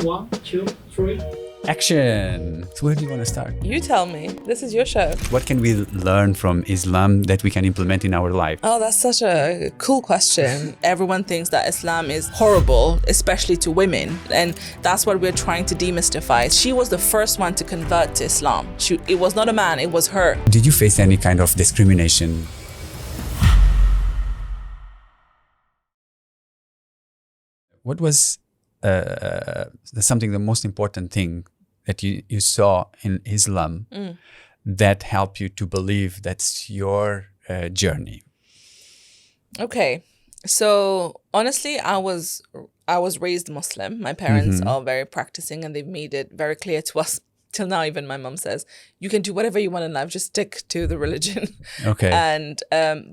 1, 2, 3. Action! So where do you want to start? You tell me. This is your show. What can we learn from Islam that we can implement in our life? Oh, that's such a cool question. Everyone thinks that Islam is horrible, especially to women. And that's what we're trying to demystify. She was the first one to convert to Islam. It was not a man, it was her. Did you face any kind of discrimination? What was the most important thing that you saw in Islam that helped you to believe that's your journey? Okay, so honestly, I was raised Muslim. My parents are very practicing, and they've made it very clear to us. Till now, even my mom says, you can do whatever you want in life, just stick to the religion. Okay. And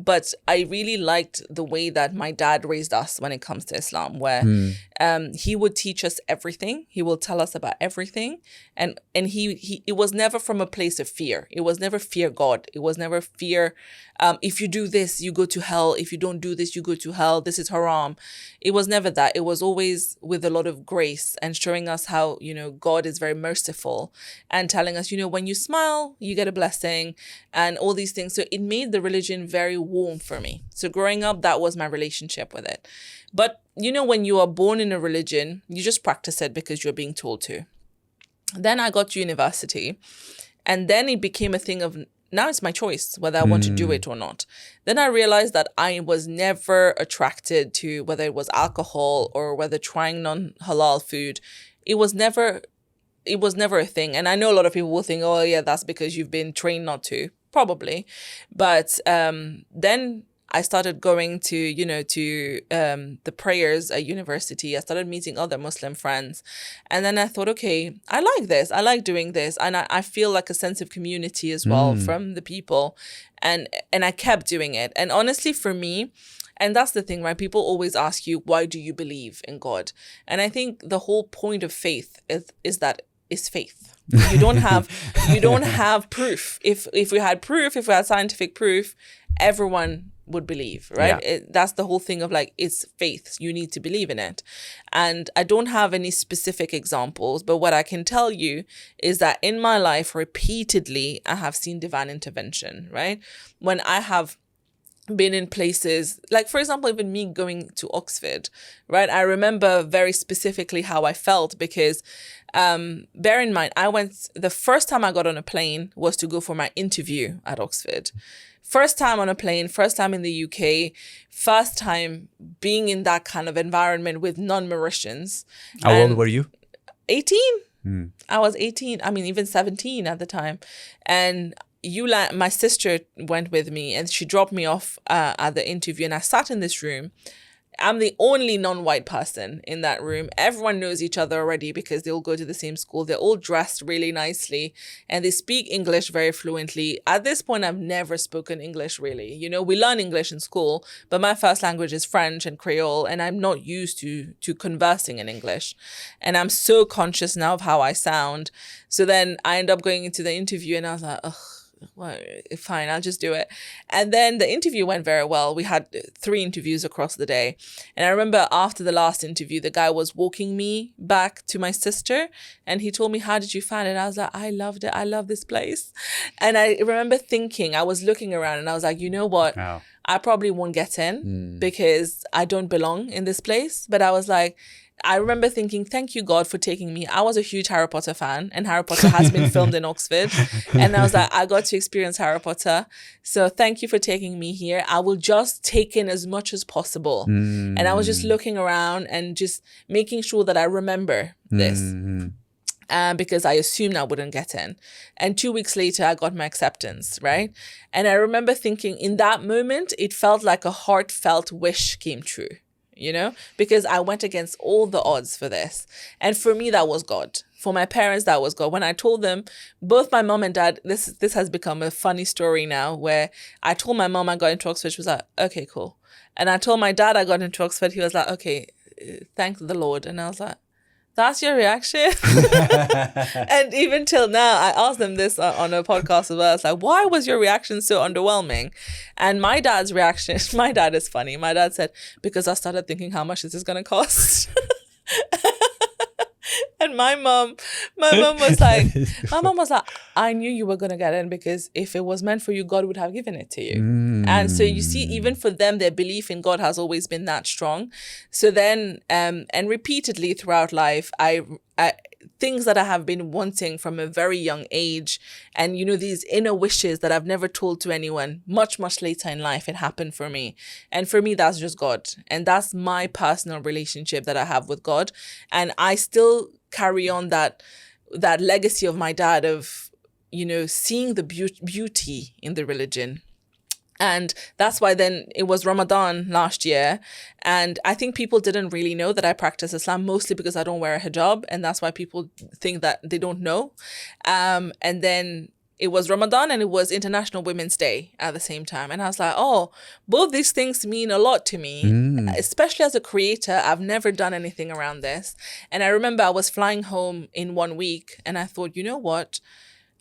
but I really liked the way that my dad raised us when it comes to Islam, where he would teach us everything. He will tell us about everything. And he it was never from a place of fear. It was never fear God. It was never fear, if you do this, you go to hell. If you don't do this, you go to hell. This is haram. It was never that. It was always with a lot of grace and showing us how, God is very merciful. And telling us, when you smile, you get a blessing and all these things. So it made the religion very warm for me. So growing up, that was my relationship with it. But, when you are born in a religion, you just practice it because you're being told to. Then I got to university, and then it became a thing of, now it's my choice whether I want to do it or not. Then I realized that I was never attracted to whether it was alcohol or whether trying non-halal food. It was never a thing. And I know a lot of people will think, oh yeah, that's because you've been trained not to. Probably. But then I started going to the prayers at university. I started meeting other Muslim friends. And then I thought, okay, I like this. I like doing this. And I feel like a sense of community as well from the people. And I kept doing it. And honestly, for me, and that's the thing, right? People always ask you, why do you believe in God? And I think the whole point of faith is that it's faith. You don't have proof. If we had proof, if we had scientific proof, everyone would believe, right? Yeah. That's the whole thing of it's faith. You need to believe in it. And I don't have any specific examples, but what I can tell you is that in my life, repeatedly, I have seen divine intervention, right? When I have been in places, like for example, even me going to Oxford, right? I remember very specifically how I felt because bear in mind, the first time I got on a plane was to go for my interview at Oxford. First time on a plane, first time in the UK, first time being in that kind of environment with non-Mauritians. How old were you? 18. I was 18. I mean, even 17 at the time. And my sister went with me and she dropped me off at the interview, and I sat in this room. I'm the only non-white person in that room. Everyone knows each other already because they all go to the same school. They're all dressed really nicely and they speak English very fluently. At this point, I've never spoken English really. We learn English in school, but my first language is French and Creole, and I'm not used to conversing in English. And I'm so conscious now of how I sound. So then I end up going into the interview and I was like, ugh. Well, fine, I'll just do it. And then the interview went very well. We had 3 interviews across the day. And I remember after the last interview, the guy was walking me back to my sister and he told me, how did you find it? I was like, I loved it. I love this place. And I remember thinking, I was looking around and I was like, you know what? Wow. I probably won't get in because I don't belong in this place. But I was like, I remember thinking, thank you, God, for taking me. I was a huge Harry Potter fan and Harry Potter has been filmed in Oxford. And I was like, I got to experience Harry Potter. So thank you for taking me here. I will just take in as much as possible. And I was just looking around and just making sure that I remember this. Because I assumed I wouldn't get in. And 2 weeks later, I got my acceptance, right? And I remember thinking in that moment, it felt like a heartfelt wish came true. Because I went against all the odds for this. And for me, that was God. For my parents, that was God. When I told them, both my mom and dad, this has become a funny story now, where I told my mom I got into Oxford. She was like, okay, cool. And I told my dad I got into Oxford. He was like, okay, thank the Lord. And I was like, that's your reaction? And even till now, I asked them this on a podcast as well. It's like, why was your reaction so underwhelming? And my dad's reaction, my dad is funny. My dad said, because I started thinking, how much is this going to cost? And And my mom was like, I knew you were going to get in, because if it was meant for you, God would have given it to you. And so you see, even for them, their belief in God has always been that strong. So then, and repeatedly throughout life, I things that I have been wanting from a very young age, and these inner wishes that I've never told to anyone, much later in life, it happened for me. And for me, that's just God, and that's my personal relationship that I have with God. And I still carry on that legacy of my dad of seeing the beauty in the religion. And that's why then it was Ramadan last year. And I think people didn't really know that I practice Islam, mostly because I don't wear a hijab. And that's why people think that they don't know. And then it was Ramadan and it was International Women's Day at the same time. And I was like, oh, both these things mean a lot to me, especially as a creator. I've never done anything around this. And I remember I was flying home in 1 week and I thought, you know what?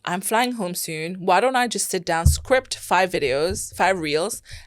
I'm flying home soon. Why don't I just sit down, script 5 reels.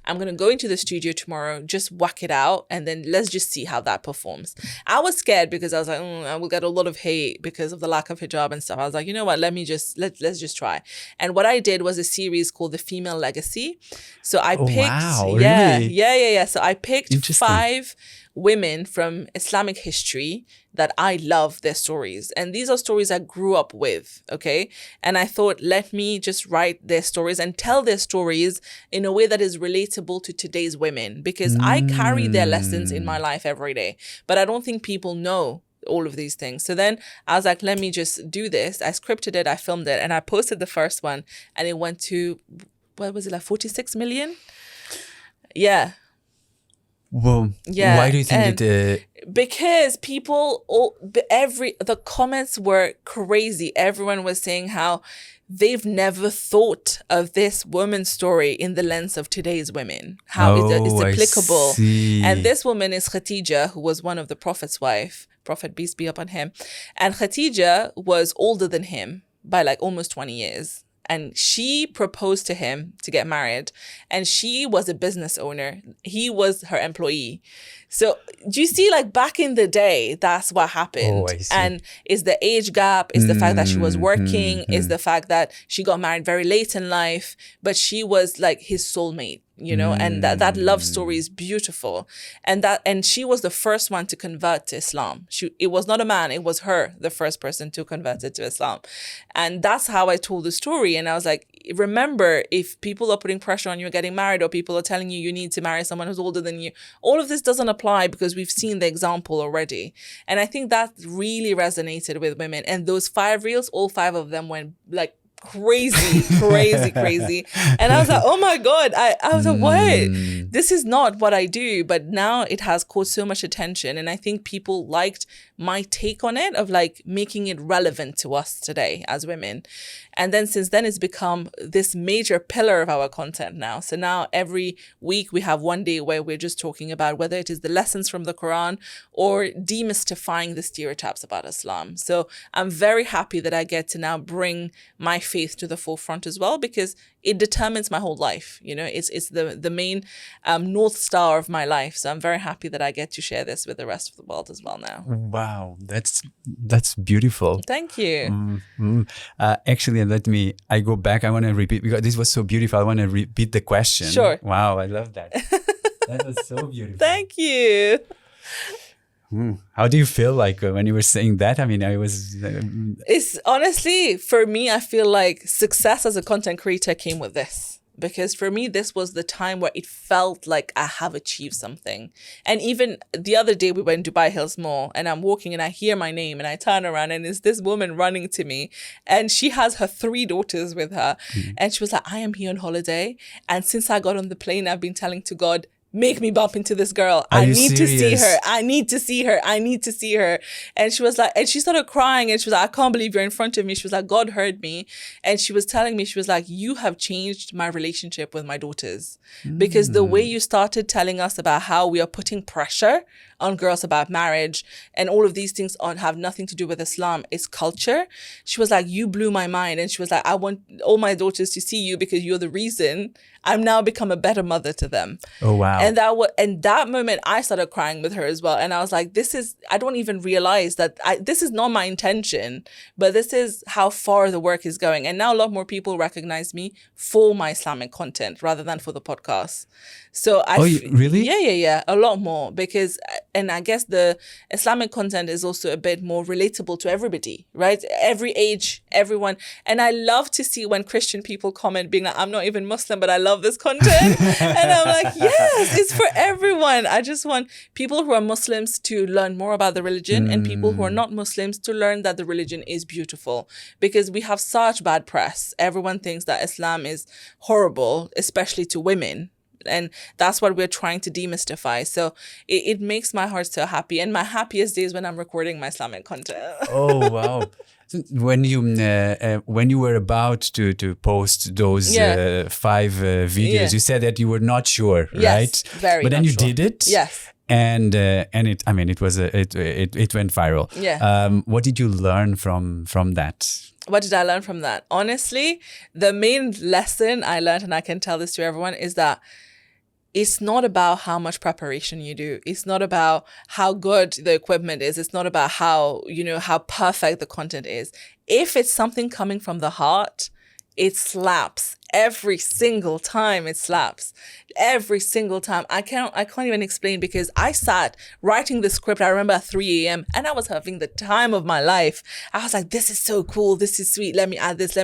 I'm going to go into the studio tomorrow, just whack it out. And then let's just see how that performs. I was scared because I was like, I will get a lot of hate because of the lack of hijab and stuff. I was like, you know what? Let's just try. And what I did was a series called The Female Legacy. So I picked, wow, yeah, really? yeah. So I picked 5 women from Islamic history that I love their stories. And these are stories I grew up with, okay? And I thought, let me just write their stories and tell their stories in a way that is relatable to today's women, because I carry their lessons in my life every day, but I don't think people know all of these things. So then I was like, let me just do this. I scripted it, I filmed it, and I posted the first one, and it went to, what was it, like 46 million? Yeah. Well, yeah. Why do you think because the comments were crazy. Everyone was saying how they've never thought of this woman's story in the lens of today's women, how it's applicable. And this woman is Khadija, who was one of the Prophet's wife, Prophet peace be upon him. And Khadija was older than him by like almost 20 years. And she proposed to him to get married, and she was a business owner. He was her employee. So do you see, like back in the day, that's what happened. I see. And it's the age gap, it's the fact that she was working, it's the fact that she got married very late in life, but she was like his soulmate. And that love story is beautiful. And she was the first one to convert to Islam. It was not a man, it was her, the first person to convert to Islam. And that's how I told the story. And I was like, remember, if people are putting pressure on you getting married, or people are telling you need to marry someone who's older than you, all of this doesn't apply, because we've seen the example already. And I think that really resonated with women. And those 5 reels, all 5 of them went like crazy. And I was like, oh my God, I was like, what? This is not what I do. But now it has caught so much attention. And I think people liked my take on it, of like making it relevant to us today as women. And then since then, it's become this major pillar of our content now. So now every week we have one day where we're just talking about whether it is the lessons from the Quran or demystifying the stereotypes about Islam. So I'm very happy that I get to now bring my faith to the forefront as well, because it determines my whole life. It's the main North Star of my life. So I'm very happy that I get to share this with the rest of the world as well now. Wow, that's beautiful. Thank you. Actually, I go back. I want to repeat, because this was so beautiful. I want to repeat the question. Sure. Wow, I love that. That was so beautiful. Thank you. How do you feel like when you were saying that? I mean, It's honestly, for me, I feel like success as a content creator came with this. Because for me, this was the time where it felt like I have achieved something. And even the other day, we were in Dubai Hills Mall, and I'm walking and I hear my name, and I turn around and it's this woman running to me, and she has her 3 daughters with her. And she was like, I am here on holiday. And since I got on the plane, I've been telling to God, make me bump into this girl. I need to see her. I need to see her. I need to see her. And she was like, and she started crying, and she was like, I can't believe you're in front of me. She was like, God heard me. And she was telling me, she was like, you have changed my relationship with my daughters. Because the way you started telling us about how we are putting pressure on girls about marriage and all of these things have nothing to do with Islam. It's culture. She was like, you blew my mind. And she was like, I want all my daughters to see you because you're the reason I'm now become a better mother to them. Oh, wow. And that moment I started crying with her as well. And I was like, I don't even realize that this is not my intention, but this is how far the work is going. And now a lot more people recognize me for my Islamic content rather than for the podcast. So really? Yeah. A lot more because, and I guess the Islamic content is also a bit more relatable to everybody, right? Every age, everyone. And I love to see when Christian people comment being like, I'm not even Muslim, but I love this content. And I'm like, yes, it's for everyone. I just want people who are Muslims to learn more about the religion and people who are not Muslims to learn that the religion is beautiful, because we have such bad press. Everyone thinks that Islam is horrible, especially to women. And that's what we're trying to demystify. So it makes my heart so happy. And my happiest days when I'm recording my Islamic content. Oh, wow. So when you were about to post those 5 videos, you said that you were not sure, right? Very. But then you did it. Yes. And it went viral. Yeah. What did you learn from that? What did I learn from that? Honestly, the main lesson I learned, and I can tell this to everyone, is that it's not about how much preparation you do. It's not about how good the equipment is. It's not about how perfect the content is. If it's something coming from the heart, it slaps. Every single time it slaps. Every single time. I can't even explain, because I sat writing the script, I remember at 3 a.m. and I was having the time of my life. I was like, this is so cool. This is sweet. Let me add this.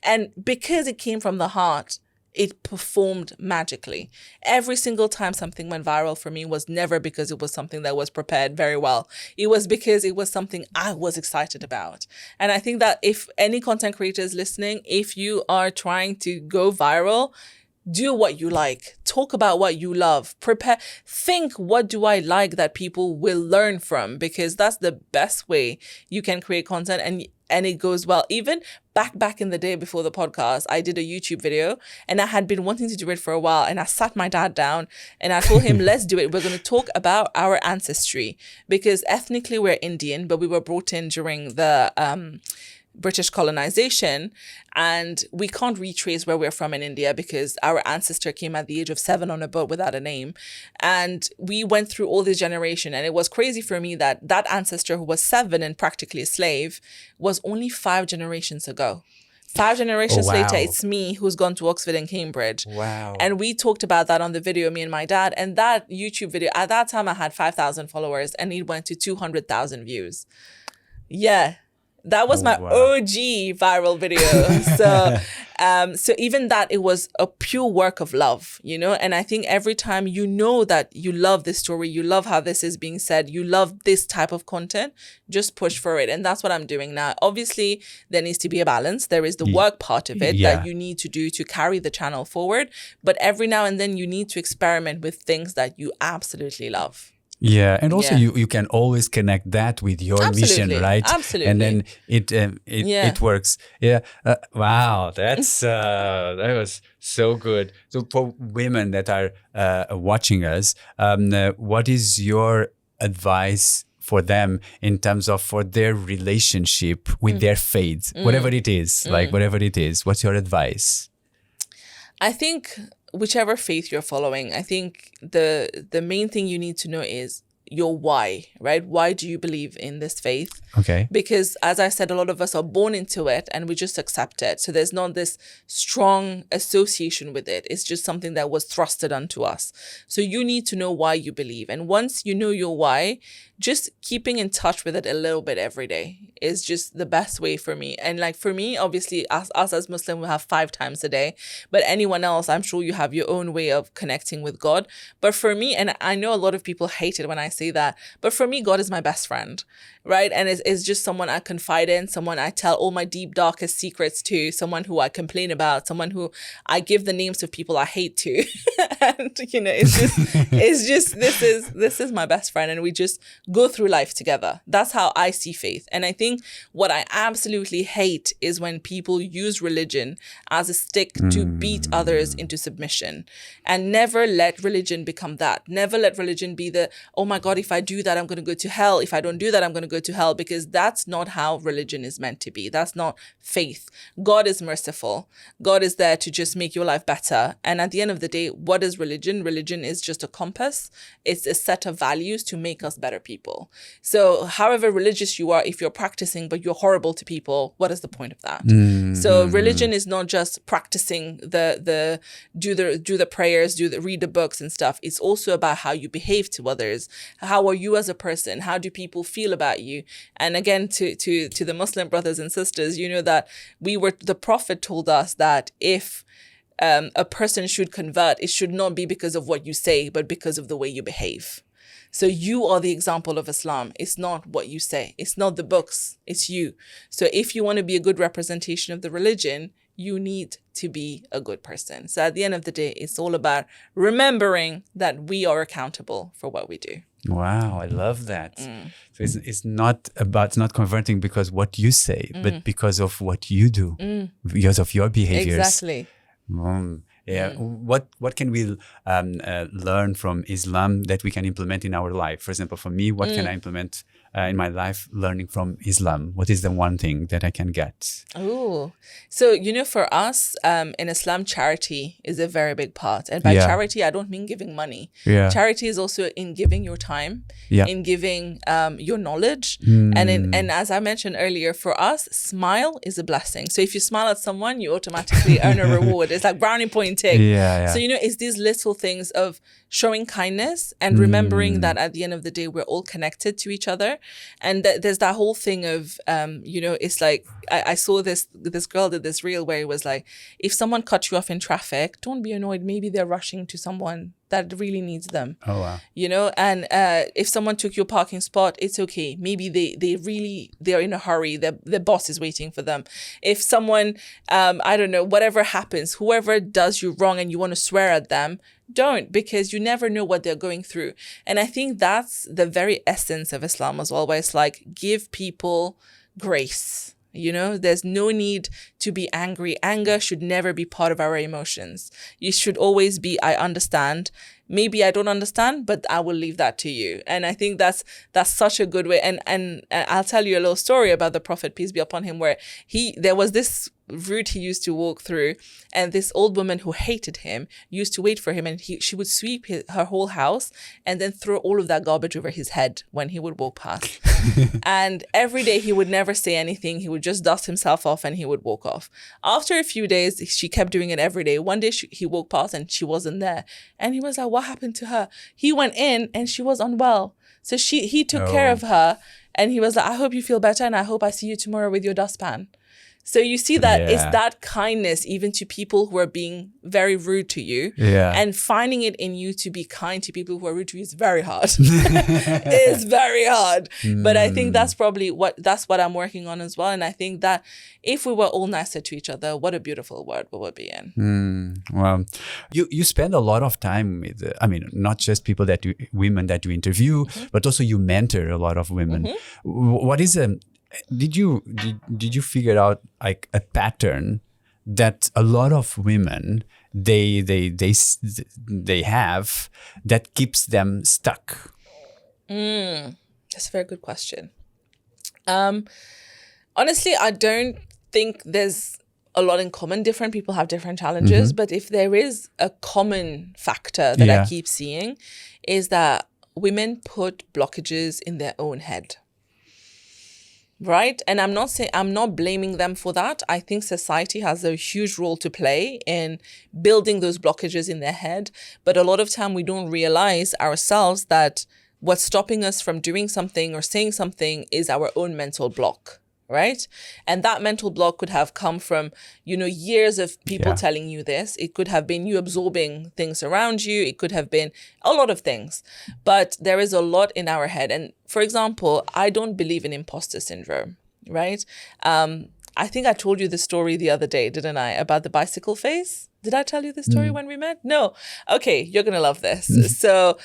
And because it came from the heart, it performed magically. Every single time something went viral for me was never because it was something that was prepared very well. It was because it was something I was excited about. And I think that if any content creator is listening, if you are trying to go viral, do what you like. Talk about what you love. Prepare. Think, what do I like that people will learn from? Because that's the best way you can create content and it goes well. Even back in the day before the podcast, I did a YouTube video and I had been wanting to do it for a while. And I sat my dad down and I told him, let's do it. We're going to talk about our ancestry, because ethnically we're Indian, but we were brought in during the British colonization, and we can't retrace where we're from in India because our ancestor came at the age of 7 on a boat without a name. And we went through all this generation, and it was crazy for me that ancestor who was 7 and practically a slave was only 5 generations ago. 5 generations later, it's me who's gone to Oxford and Cambridge. Wow. And we talked about that on the video, me and my dad. And that YouTube video, at that time I had 5,000 followers and it went to 200,000 views. Yeah. That was my OG viral video. So even that, it was a pure work of love, and I think every time that you love this story, you love how this is being said, you love this type of content, just push for it. And that's what I'm doing now. Obviously, there needs to be a balance. There is the work part of it that you need to do to carry the channel forward. But every now and then you need to experiment with things that you absolutely love. Yeah, and also you can always connect that with your mission, right? Absolutely. And then it works. Yeah. Wow, that's that was so good. So for women that are watching us, what is your advice for them in terms of for their relationship with their faith, whatever it is, whatever it is? What's your advice? I think whichever faith you're following, I think the main thing you need to know is your why, right? Why do you believe in this faith? Okay. Because as I said, a lot of us are born into it and we just accept it. So there's not this strong association with it. It's just something that was thrusted onto us. So you need to know why you believe. And once you know your why, just keeping in touch with it a little bit every day is just the best way for me. And like for me, obviously, us as Muslim, we have 5 times a day. But anyone else, I'm sure you have your own way of connecting with God. But for me, and I know a lot of people hate it when I say that, but for me, God is my best friend, right? And it's just someone I confide in, someone I tell all my deep, darkest secrets to, someone who I complain about, someone who I give the names of people I hate to. And, it's just, this is my best friend. And we just go through life together. That's how I see faith. And I think what I absolutely hate is when people use religion as a stick to beat others into submission. And never let religion become that. Never let religion be the, oh my God, God, if I do that, I'm going to go to hell. If I don't do that, I'm going to go to hell, because that's not how religion is meant to be. That's not faith. God is merciful. God is there to just make your life better. And at the end of the day, what is religion? Religion is just a compass. It's a set of values to make us better people. So however religious you are, if you're practicing, but you're horrible to people, what is the point of that? So religion is not just practicing the do the prayers, read the books and stuff. It's also about how you behave to others. How are you as a person? How do people feel about you? And again, to the Muslim brothers and sisters, you know that the Prophet told us that if a person should convert, it should not be because of what you say, but because of the way you behave. So you are the example of Islam. It's not what you say. It's not the books. It's you. So if you want to be a good representation of the religion, you need to be a good person. So at the end of the day, it's all about remembering that we are accountable for what we do. Wow, I love that. So it's not converting because what you say, but because of what you do, because of your behaviors. Exactly. Yeah. What can we learn from Islam that we can implement in our life? For example, for me, what can I implement in my life learning from Islam? What is the one thing that I can get? Oh, so, for us, in Islam, charity is a very big part. And by charity, I don't mean giving money. Yeah. Charity is also in giving your time, in giving your knowledge. And as I mentioned earlier, for us, smile is a blessing. So if you smile at someone, you automatically earn a reward. It's like brownie point tick. So, it's these little things of showing kindness and remembering that at the end of the day, we're all connected to each other. And there's that whole thing of, it's like, I saw this girl did this reel where it was like, if someone cut you off in traffic, don't be annoyed. Maybe they're rushing to someone that really needs them. Oh, wow. And if someone took your parking spot, it's okay. Maybe they're in a hurry. Their boss is waiting for them. If someone, I don't know, whatever happens, whoever does you wrong and you want to swear at them, don't, because you never know what they're going through. And I think that's the very essence of Islam as well, where it's like, give people grace. There's no need to be angry. Anger should never be part of our emotions. You should always be, I understand. Maybe I don't understand, but I will leave that to you. And I think that's such a good way. And I'll tell you a little story about the Prophet, peace be upon him, where there was this route he used to walk through, and this old woman who hated him used to wait for him, and she would sweep her whole house and then throw all of that garbage over his head when he would walk past. And every day he would never say anything. He would just dust himself off and he would walk off. After a few days, she kept doing it every day. One day he walked past and she wasn't there, and he was like, what happened to her? He went in and she was unwell. So he took care of her, and he was like, I hope you feel better, and I hope I see you tomorrow with your dustpan. So you see that it's that kindness even to people who are being very rude to you. Yeah. And finding it in you to be kind to people who are rude to you is very hard. It's very hard. But I think that's probably what I'm working on as well. And I think that if we were all nicer to each other, what a beautiful world we would be in. Well, you spend a lot of time with, not just women that you interview, but also you mentor a lot of women. What is did you figure out like a pattern that a lot of women they have that keeps them stuck? That's a very good question. Honestly, I don't think there's a lot in common. Different people have different challenges, but if there is a common factor that I keep seeing, is that women put blockages in their own head. Right? And I'm not blaming them for that. I think society has a huge role to play in building those blockages in their head. But a lot of time we don't realize ourselves that what's stopping us from doing something or saying something is our own mental block. Right? And that mental block could have come from, years of people telling you this. It could have been you absorbing things around you. It could have been a lot of things. But there is a lot in our head. And for example, I don't believe in imposter syndrome, right? I think I told you the story the other day, didn't I? About the bicycle phase. Did I tell you the story when we met? No. Okay, you're going to love this. So,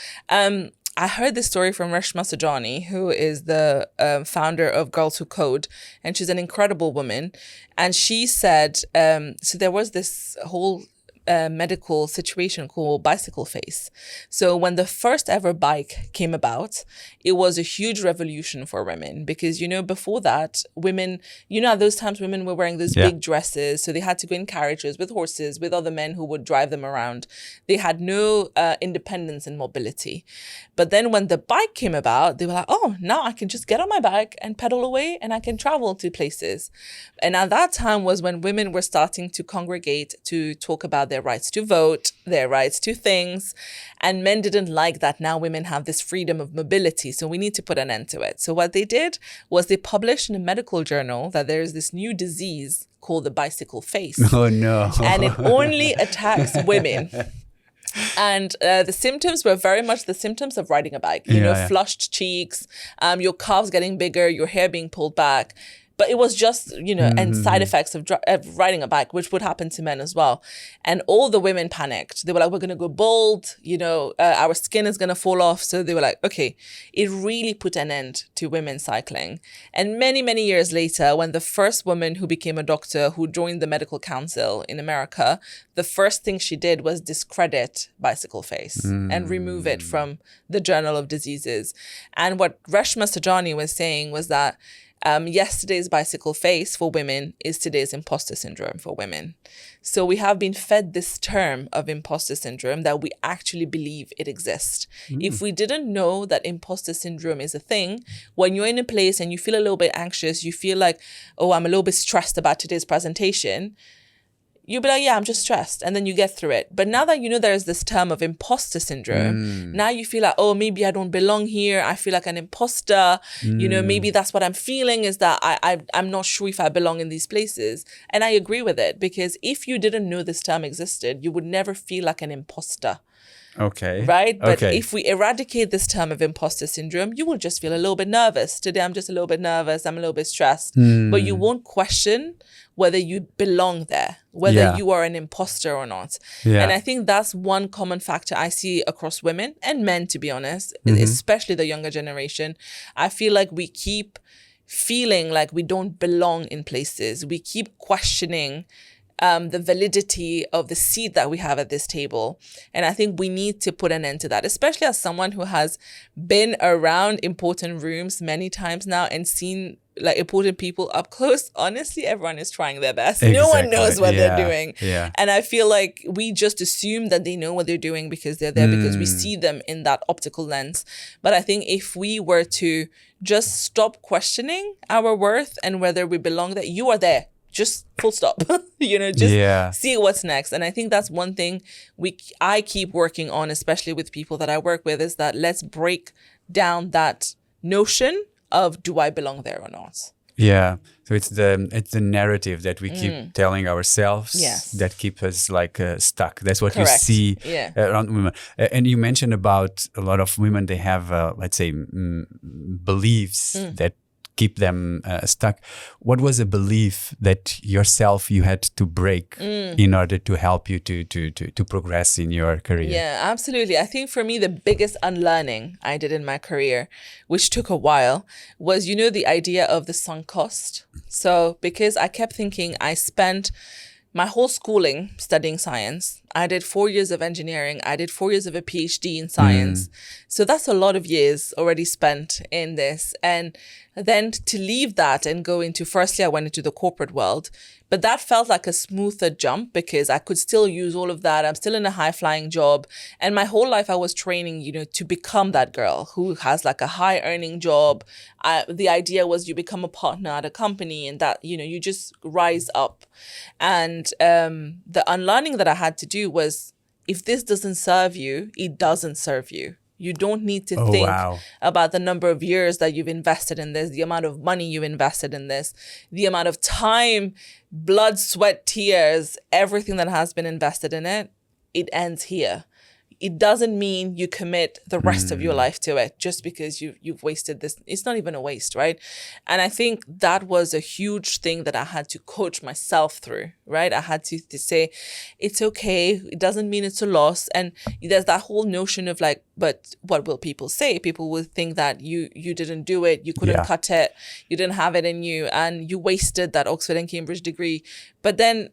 I heard this story from Reshma Sajani, who is the founder of Girls Who Code, and she's an incredible woman. And she said, so there was this whole medical situation called bicycle face. So when the first ever bike came about, it was a huge revolution for women because, before that, women, at those times, women were wearing those big dresses. So they had to go in carriages with horses, with other men who would drive them around. They had no independence and mobility. But then when the bike came about, they were like, oh, now I can just get on my bike and pedal away and I can travel to places. And at that time was when women were starting to congregate to talk about their rights to vote, their rights to things. And men didn't like that now women have this freedom of mobility. So we need to put an end to it. So what they did was they published in a medical journal that there is this new disease called the bicycle face. Oh, no. And it only attacks women. And the symptoms were very much the symptoms of riding a bike, flushed cheeks, your calves getting bigger, your hair being pulled back. But it was just, and side effects of riding a bike, which would happen to men as well. And all the women panicked. They were like, we're going to go bald, our skin is going to fall off. So they were like, okay, it really put an end to women cycling. And many, many years later, when the first woman who became a doctor who joined the medical council in America, the first thing she did was discredit bicycle face and remove it from the Journal of Diseases. And what Reshma Sajani was saying was that yesterday's bicycle face for women is today's imposter syndrome for women. So we have been fed this term of imposter syndrome that we actually believe it exists. If we didn't know that imposter syndrome is a thing, when you're in a place and you feel a little bit anxious, you feel like, oh, I'm a little bit stressed about today's presentation, you'll be like, yeah, I'm just stressed. And then you get through it. But now that there's this term of imposter syndrome, now you feel like, oh, maybe I don't belong here. I feel like an imposter. Maybe that's what I'm feeling is that I'm not sure if I belong in these places. And I agree with it because if you didn't know this term existed, you would never feel like an imposter. Okay. Right? But if we eradicate this term of imposter syndrome, you will just feel a little bit nervous. Today, I'm just a little bit nervous. I'm a little bit stressed. But you won't question whether you belong there, whether you are an imposter or not. And I think that's one common factor I see across women and men, to be honest, especially the younger generation. I feel like we keep feeling like we don't belong in places. We keep questioning the validity of the seat that we have at this table. And I think we need to put an end to that, especially as someone who has been around important rooms many times now and seen like important people up close. Honestly, everyone is trying their best. Exactly. No one knows what they're doing. Yeah. And I feel like we just assume that they know what they're doing because they're there because we see them in that optical lens. But I think if we were to just stop questioning our worth and whether we belong there, you are there. Just full stop, see what's next. And I think that's one thing I keep working on, especially with people that I work with, is that let's break down that notion of do I belong there or not? Yeah. So it's the narrative that we keep telling ourselves that keep us stuck. That's what you see around women. And you mentioned about a lot of women, they have, let's say, beliefs that keep them stuck. What was a belief that yourself you had to break in order to help you to progress in your career? Yeah, absolutely. I think for me, the biggest unlearning I did in my career, which took a while, was, the idea of the sunk cost. So because I kept thinking I spent my whole schooling studying science. I did 4 years of engineering. I did 4 years of a PhD in science. So that's a lot of years already spent in this. And then to leave that and go into, firstly, I went into the corporate world, but that felt like a smoother jump because I could still use all of that. I'm still in a high flying job. And my whole life I was training, to become that girl who has like a high earning job. The idea was you become a partner at a company and that, you just rise up. And the unlearning that I had to do was, if this doesn't serve you, it doesn't serve you. You don't need to think about the number of years that you've invested in this, the amount of money you've invested in this, the amount of time, blood, sweat, tears, everything that has been invested in it. It ends here. It doesn't mean you commit the rest of your life to it just because you've wasted this. It's not even a waste, right? And I think that was a huge thing that I had to coach myself through, right? I had to say, it's okay. It doesn't mean it's a loss. And there's that whole notion of like, but what will people say? People will think that you didn't do it. You couldn't cut it. You didn't have it in you. And you wasted that Oxford and Cambridge degree. But then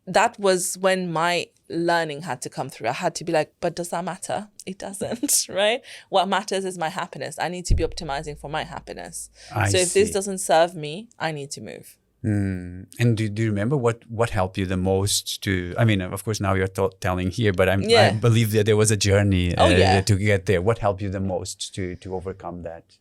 that was when my learning had to come through. I had to be like, but does that matter? It doesn't, right? What matters is my happiness. I need to be optimizing for my happiness. So if this doesn't serve me, I need to move. And do you remember what helped you the most to, I mean, of course now you're telling here, but I believe that there was a journey to get there. What helped you the most to overcome that?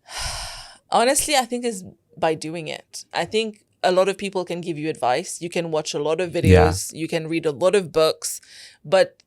Honestly, I think is by doing it. I think a lot of people can give you advice. You can watch a lot of videos. You can read a lot of books, but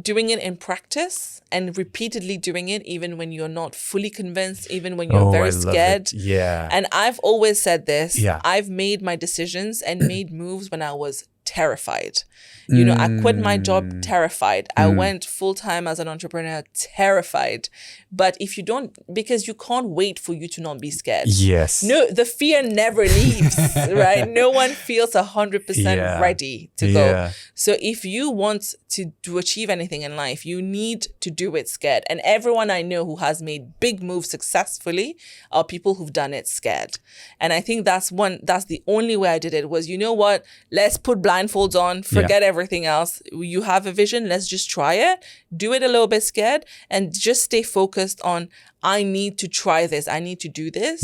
doing it in practice and repeatedly doing it, even when you're not fully convinced, even when you're very scared. Yeah. And I've always said this. Yeah. I've made my decisions and made moves when I was terrified. You know, I quit my job terrified. I went full-time as an entrepreneur terrified. But if you don't, because you can't wait for you to not be scared. Yes. No, the fear never leaves, right? No one feels 100% ready to go. So if you want to achieve anything in life, you need to do it scared. And everyone I know who has made big moves successfully are people who've done it scared. And I think that's the only way I did it was, you know what? Let's put blindfolds on, forget everything else. You have a vision, let's just try it. Do it a little bit scared and just stay focused on, I need to try this. I need to do this.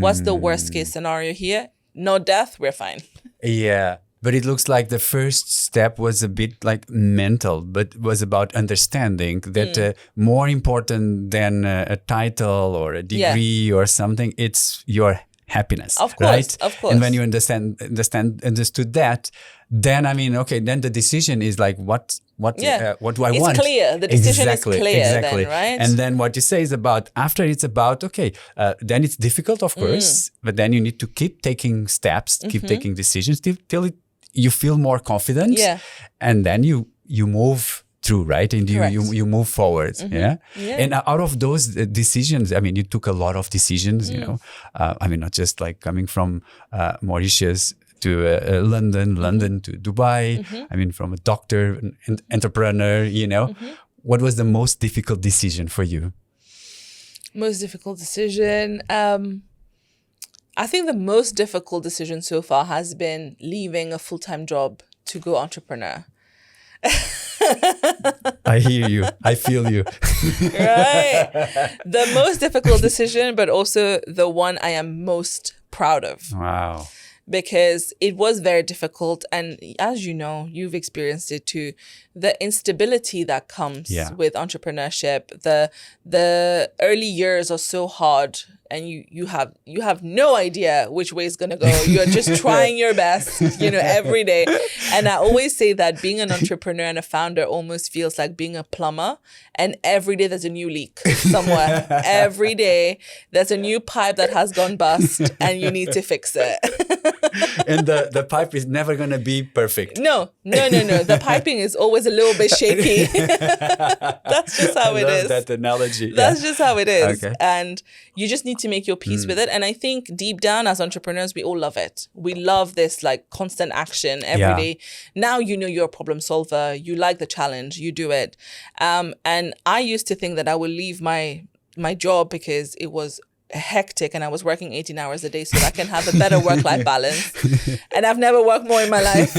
What's the worst case scenario here? No death, we're fine. Yeah. But it looks like the first step was a bit like mental, but was about understanding that more important than a title or a degree or something, it's your happiness. Of course, right? Of course. And when you understood that, then I mean, okay, then the decision is like, what do I want? It's clear. The decision is clear then, right? And then what you say is about, after it's about, okay, then it's difficult, of course, but then you need to keep taking steps, keep taking decisions till you feel more confident. Yeah. And then you move through, right? And you move forward. Yeah. And out of those decisions, I mean, you took a lot of decisions, you know, I mean, not just like coming from Mauritius to London to Dubai. I mean, from a doctor, an entrepreneur, you know, what was the most difficult decision for you? Most difficult decision? I think the most difficult decision so far has been leaving a full-time job to go entrepreneur. I hear you. I feel you. Right. The most difficult decision, but also the one I am most proud of. Wow. Because it was very difficult. And as you know, you've experienced it too. The instability that comes with entrepreneurship, the early years are so hard. And you have no idea which way it's going to go. You're just trying your best, you know, every day. And I always say that being an entrepreneur and a founder almost feels like being a plumber. And every day there's a new leak somewhere. Every day there's a new pipe that has gone bust and you need to fix it. And the pipe is never going to be perfect. No. The piping is always a little bit shaky. That's just how it is. That analogy. That's just how it is. Okay. And you just need to make your peace with it. And I think deep down as entrepreneurs, we all love it. We love this like constant action every day. Now you know you're a problem solver. You like the challenge. You do it. And I used to think that I would leave my job because it was hectic and I was working 18 hours a day so that I can have a better work-life balance. And I've never worked more in my life.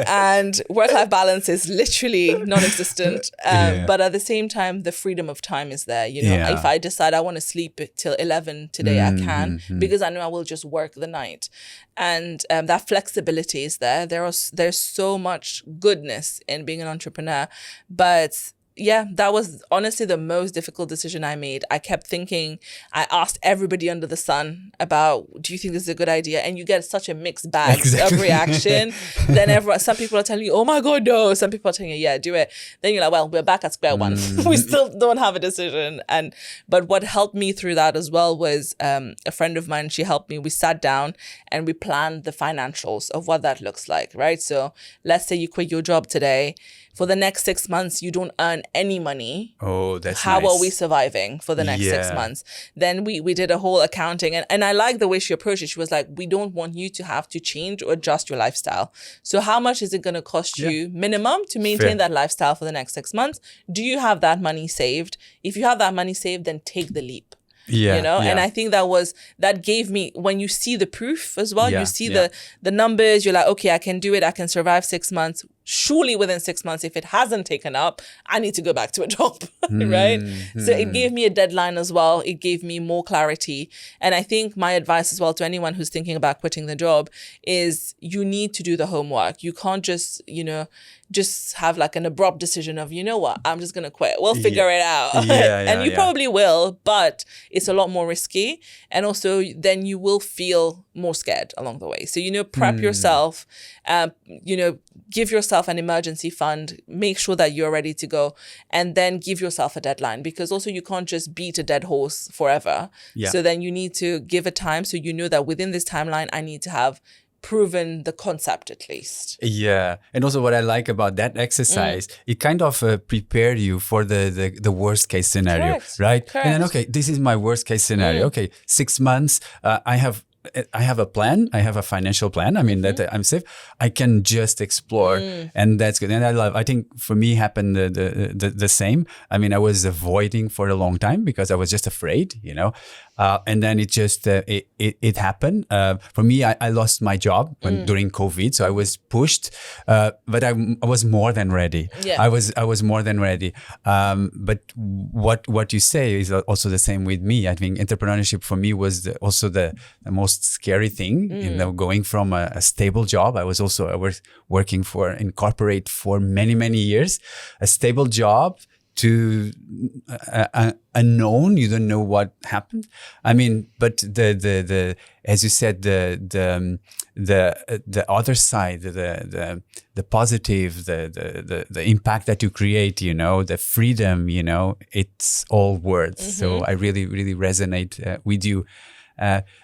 And work-life balance is literally non-existent. But at the same time, the freedom of time is there. You know, if I decide I want to sleep till 11 today, I can, because I know I will just work the night. And that flexibility is there. There's so much goodness in being an entrepreneur. But yeah, that was honestly the most difficult decision I made. I kept thinking, I asked everybody under the sun about, do you think this is a good idea? And you get such a mixed bag of reaction. Then some people are telling you, oh my God, no. Some people are telling you, yeah, do it. Then you're like, well, we're back at square one. We still don't have a decision. But what helped me through that as well was a friend of mine, she helped me. We sat down and we planned the financials of what that looks like, right? So let's say you quit your job today. For the next 6 months, you don't earn any money. Oh, that's How nice. are we surviving for the next 6 months? Then we did a whole accounting. And I like the way she approached it. She was like, we don't want you to have to change or adjust your lifestyle. So how much is it going to cost you minimum to maintain that lifestyle for the next 6 months? Do you have that money saved? If you have that money saved, then take the leap. You know, and I think that gave me, when you see the proof as well, you see the numbers, you're like, okay, I can do it. I can survive 6 months. surely within 6 months, if it hasn't taken up, I need to go back to a job, right? So it gave me a deadline as well. It gave me more clarity. And I think my advice as well to anyone who's thinking about quitting the job is you need to do the homework. You can't just, just have like an abrupt decision of, you know what, I'm just going to quit. We'll figure it out. And you probably will, but it's a lot more risky. And also then you will feel more scared along the way. So, prep yourself, give yourself an emergency fund, make sure that you're ready to go, and then give yourself a deadline, because also you can't just beat a dead horse forever. So then you need to give a time. So you know that within this timeline, I need to have proven the concept at least. Yeah. And also what I like about that exercise, it kind of prepared you for the worst case scenario, Correct. right? Correct. And then, okay, this is my worst case scenario. Okay, 6 months, I have a plan. I have a financial plan. I mean, that I'm safe. I can just explore, and that's good. And I think for me happened the same. I mean, I was avoiding for a long time because I was just afraid, and then it just it happened. For me, I lost my job during COVID, so I was pushed, but I was more than ready. Yeah. I was more than ready. But what you say is also the same with me. I think entrepreneurship for me was also the most scary thing. Going from a stable job. I was working in corporate for many years, a stable job, to unknown. You don't know what happened. I mean, but the as you said, the other side, the positive, the impact that you create, the freedom, it's all words. So I really resonate with you.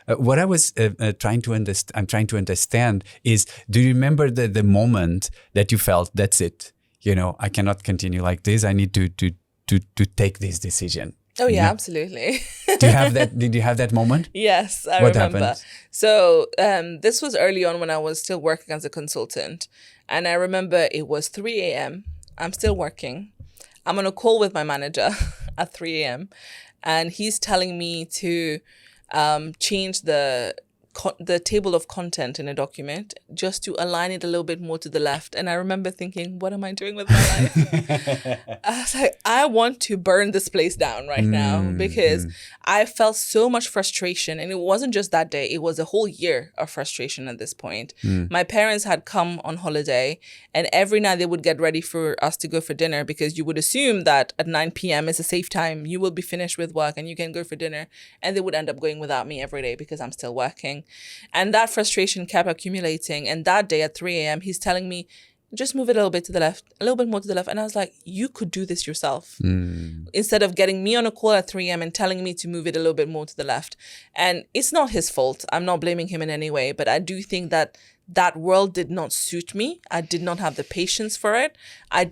What I was trying to understand is, do you remember the moment that you felt that's it? I cannot continue like this. I need to take this decision. Oh yeah, absolutely. Do you have that? Did you have that moment? Yes, I What remember. happened? So this was early on when I was still working as a consultant, and I remember it was 3 a.m. I'm still working. I'm on a call with my manager at 3 a.m. and he's telling me to change the table of content in a document just to align it a little bit more to the left. And I remember thinking, what am I doing with my life? I was like, I want to burn this place down right now, because I felt so much frustration. And it wasn't just that day. It was a whole year of frustration at this point. My parents had come on holiday, and every night they would get ready for us to go for dinner, because you would assume that at 9 p.m. is a safe time. You will be finished with work and you can go for dinner. And they would end up going without me every day because I'm still working. And that frustration kept accumulating. And that day at 3 a.m., he's telling me, just move it a little bit to the left, a little bit more to the left. And I was like, you could do this yourself. Instead of getting me on a call at 3 a.m. and telling me to move it a little bit more to the left. And it's not his fault. I'm not blaming him in any way. But I do think that world did not suit me. I did not have the patience for it. I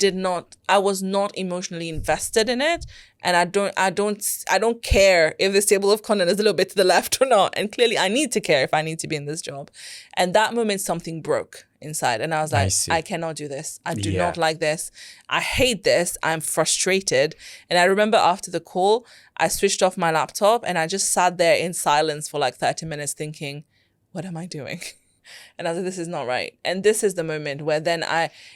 was not emotionally invested in it. And I don't care if this table of content is a little bit to the left or not. And clearly I need to care if I need to be in this job. And that moment, something broke inside. And I was like, I cannot do this. I do not like this. I hate this. I'm frustrated. And I remember after the call, I switched off my laptop and I just sat there in silence for like 30 minutes thinking, what am I doing? And I was like, this is not right. And this is the moment where then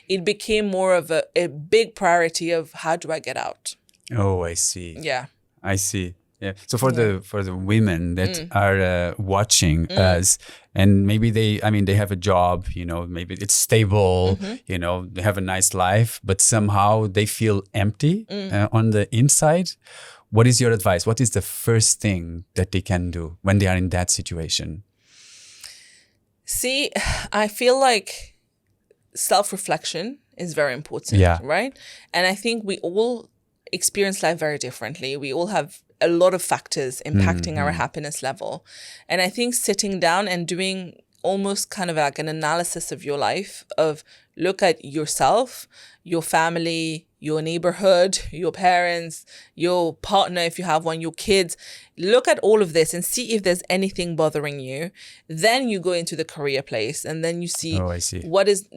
it became more of a big priority of, how do I get out? Oh, I see. Yeah. I see. Yeah. So for the women that are watching us, and maybe they have a job, maybe it's stable, they have a nice life, but somehow they feel empty on the inside. What is your advice? What is the first thing that they can do when they are in that situation? See, I feel like self-reflection is very important, right? And I think we all experience life very differently. We all have a lot of factors impacting our happiness level. And I think sitting down and doing almost kind of like an analysis of your life, of look at yourself, your family, your neighborhood, your parents, your partner, if you have one, your kids, look at all of this and see if there's anything bothering you. Then you go into the career place and then you see,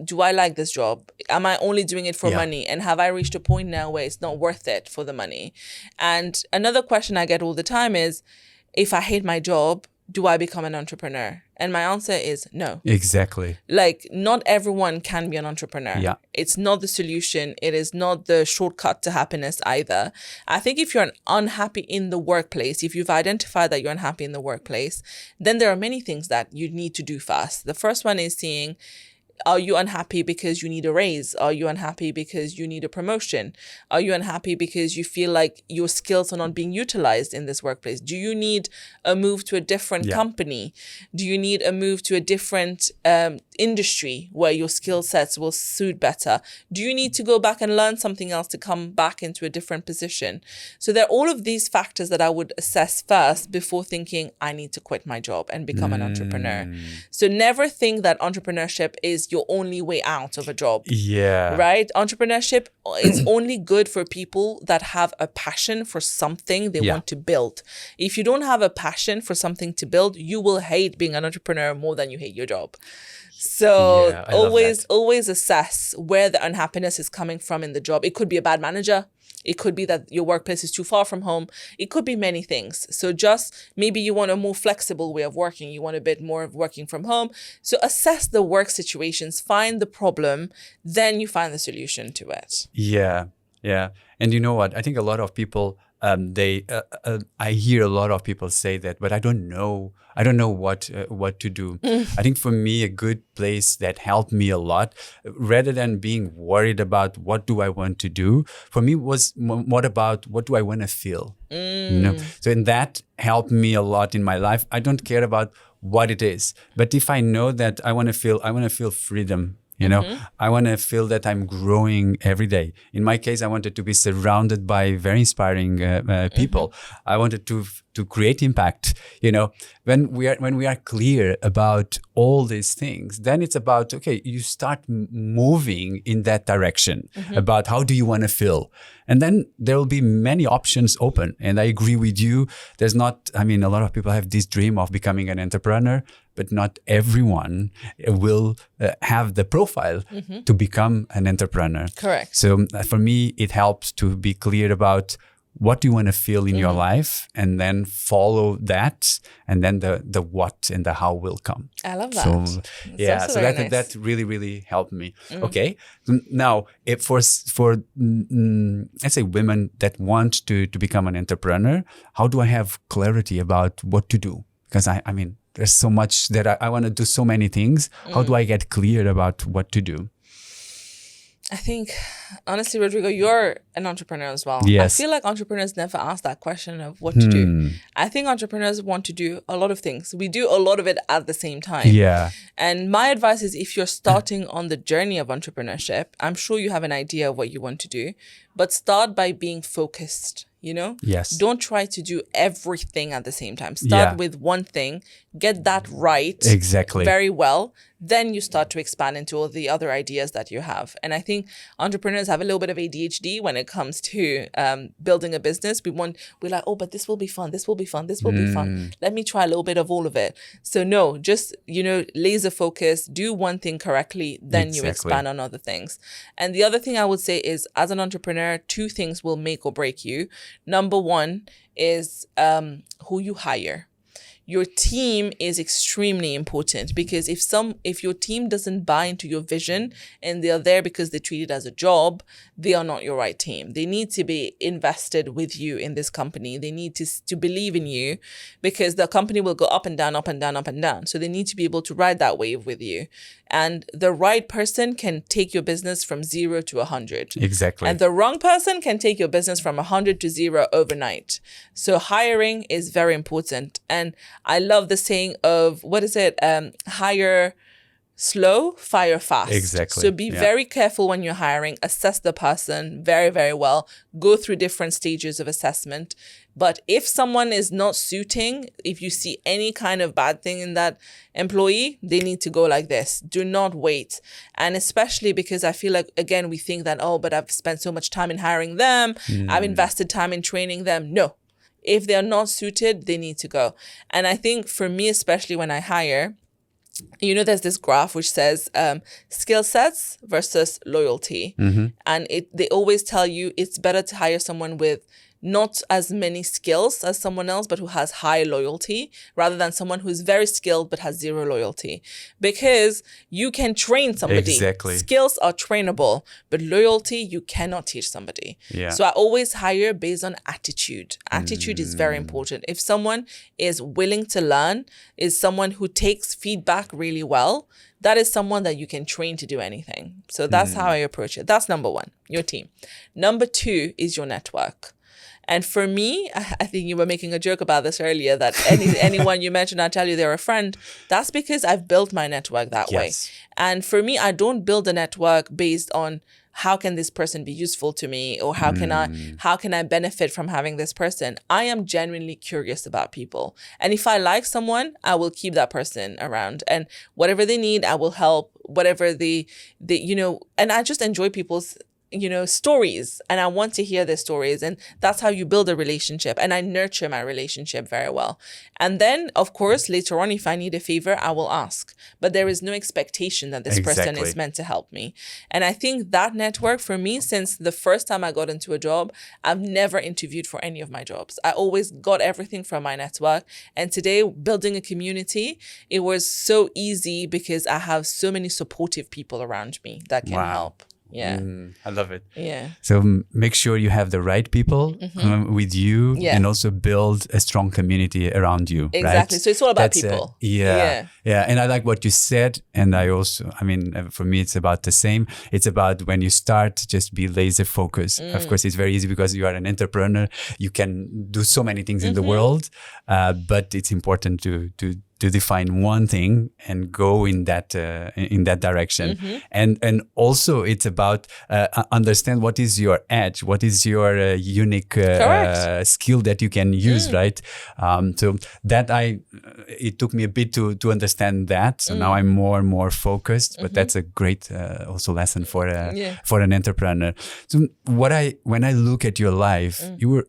do I like this job? Am I only doing it for money? And have I reached a point now where it's not worth it for the money? And another question I get all the time is, if I hate my job, do I become an entrepreneur? And my answer is no. Exactly. Like, not everyone can be an entrepreneur. Yeah. It's not the solution. It is not the shortcut to happiness either. I think if you're unhappy in the workplace, if you've identified that you're unhappy in the workplace, then there are many things that you need to do first. The first one is seeing, are you unhappy because you need a raise? Are you unhappy because you need a promotion? Are you unhappy because you feel like your skills are not being utilized in this workplace? Do you need a move to a different company? Do you need a move to a different industry where your skill sets will suit better? Do you need to go back and learn something else to come back into a different position? So there are all of these factors that I would assess first before thinking I need to quit my job and become an entrepreneur. So never think that entrepreneurship is your only way out of a job. Yeah. Right? Entrepreneurship is only good for people that have a passion for something they want to build. If you don't have a passion for something to build, you will hate being an entrepreneur more than you hate your job. So always assess where the unhappiness is coming from in the job. It could be a bad manager. It could be that your workplace is too far from home. It could be many things. So just maybe you want a more flexible way of working. You want a bit more of working from home. So assess the work situations, find the problem, then you find the solution to it. Yeah. Yeah. And you know what? I think a lot of people, I hear a lot of people say that, but I don't know what to do. I think for me, a good place that helped me a lot, rather than being worried about what do I want to do, for me was what about what do I want to feel? You know? So in that helped me a lot in my life. I don't care about what it is, but if I know that I want to feel freedom. You know, I want to feel that I'm growing every day. In my case, I wanted to be surrounded by very inspiring people. I wanted to create impact. You know, when we are clear about all these things, then it's about, okay, you start moving in that direction about how do you want to feel. And then there will be many options open. And I agree with you. A lot of people have this dream of becoming an entrepreneur, but not everyone will have the profile to become an entrepreneur. Correct. So for me, it helps to be clear about what do you want to feel in your life, and then follow that, and then the what and the how will come. I love that. So that really, really helped me. Okay, now for let's say women that want to become an entrepreneur, how do I have clarity about what to do? Because I mean, there's so much that I want to do, so many things. How do I get clear about what to do? I think, honestly, Rodrigo, you're an entrepreneur as well. Yes. I feel like entrepreneurs never ask that question of what to do. I think entrepreneurs want to do a lot of things. We do a lot of it at the same time. Yeah. And my advice is, if you're starting on the journey of entrepreneurship, I'm sure you have an idea of what you want to do, but start by being focused. You know? Yes. Don't try to do everything at the same time. Start with one thing, get that right. Exactly. Very well. Then you start to expand into all the other ideas that you have. And I think entrepreneurs have a little bit of ADHD when it comes to building a business. We're like, oh, but this will be fun. This will be fun. This will be fun. Let me try a little bit of all of it. So no, just, laser focus, do one thing correctly, then you expand on other things. And the other thing I would say is, as an entrepreneur, two things will make or break you. Number one is who you hire. Your team is extremely important, because if your team doesn't buy into your vision and they are there because they treat it as a job, they are not your right team. They need to be invested with you in this company. They need to believe in you, because the company will go up and down, up and down, up and down. So they need to be able to ride that wave with you. And the right person can take your business from 0 to 100. Exactly. And the wrong person can take your business from 100 to 0 overnight. So hiring is very important. And I love the saying of, what is it? Hire slow, fire fast. Exactly. So be very careful when you're hiring. Assess the person very, very well. Go through different stages of assessment. But if someone is not suiting, if you see any kind of bad thing in that employee, they need to go like this. Do not wait. And especially because I feel like, again, we think that, oh, but I've spent so much time in hiring them. I've invested time in training them. No. If they're not suited, they need to go. And I think for me, especially when I hire, there's this graph which says skill sets versus loyalty. And they always tell you it's better to hire someone with not as many skills as someone else, but who has high loyalty, rather than someone who's very skilled but has zero loyalty. Because you can train somebody. Exactly. Skills are trainable, but loyalty, you cannot teach somebody. Yeah. So I always hire based on attitude. Attitude is very important. If someone is willing to learn, is someone who takes feedback really well, that is someone that you can train to do anything. So that's how I approach it. That's number one, your team. Number two is your network. And for me, I think you were making a joke about this earlier, that anyone you mention, I tell you they're a friend. That's because I've built my network that way. And for me, I don't build a network based on how can this person be useful to me, or how can I benefit from having this person. I am genuinely curious about people. And if I like someone, I will keep that person around, and whatever they need, I will help, whatever the and I just enjoy people's stories, and I want to hear their stories, and that's how you build a relationship. And I nurture my relationship very well. And then, of course, later on, if I need a favor, I will ask, but there is no expectation that this person is meant to help me. And I think that network for me, since the first time I got into a job, I've never interviewed for any of my jobs. I always got everything from my network. And today, building a community, it was so easy because I have so many supportive people around me that can help. Yeah. I love it. Yeah. So make sure you have the right people with you, and also build a strong community around you. Exactly. Right? So it's all about people. Yeah. And I like what you said. And for me, it's about the same. It's about when you start, just be laser focused. Of course, it's very easy because you are an entrepreneur. You can do so many things in the world, but it's important to define one thing and go in that direction. And also it's about understand what is your edge, what is your unique skill that you can use, right? So that it took me a bit to understand that. So now I'm more and more focused, but that's a great also lesson for an entrepreneur. So when I look at your life,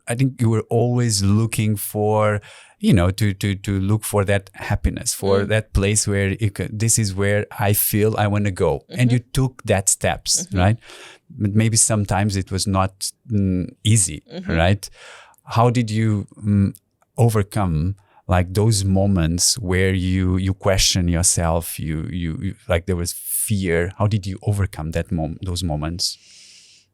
I think you were always looking for, to look for that happiness, for that place where this is where I feel I want to go. And you took that steps, right? But maybe sometimes it was not easy, right? How did you overcome like those moments where you question yourself, you like there was fear? How did you overcome those moments?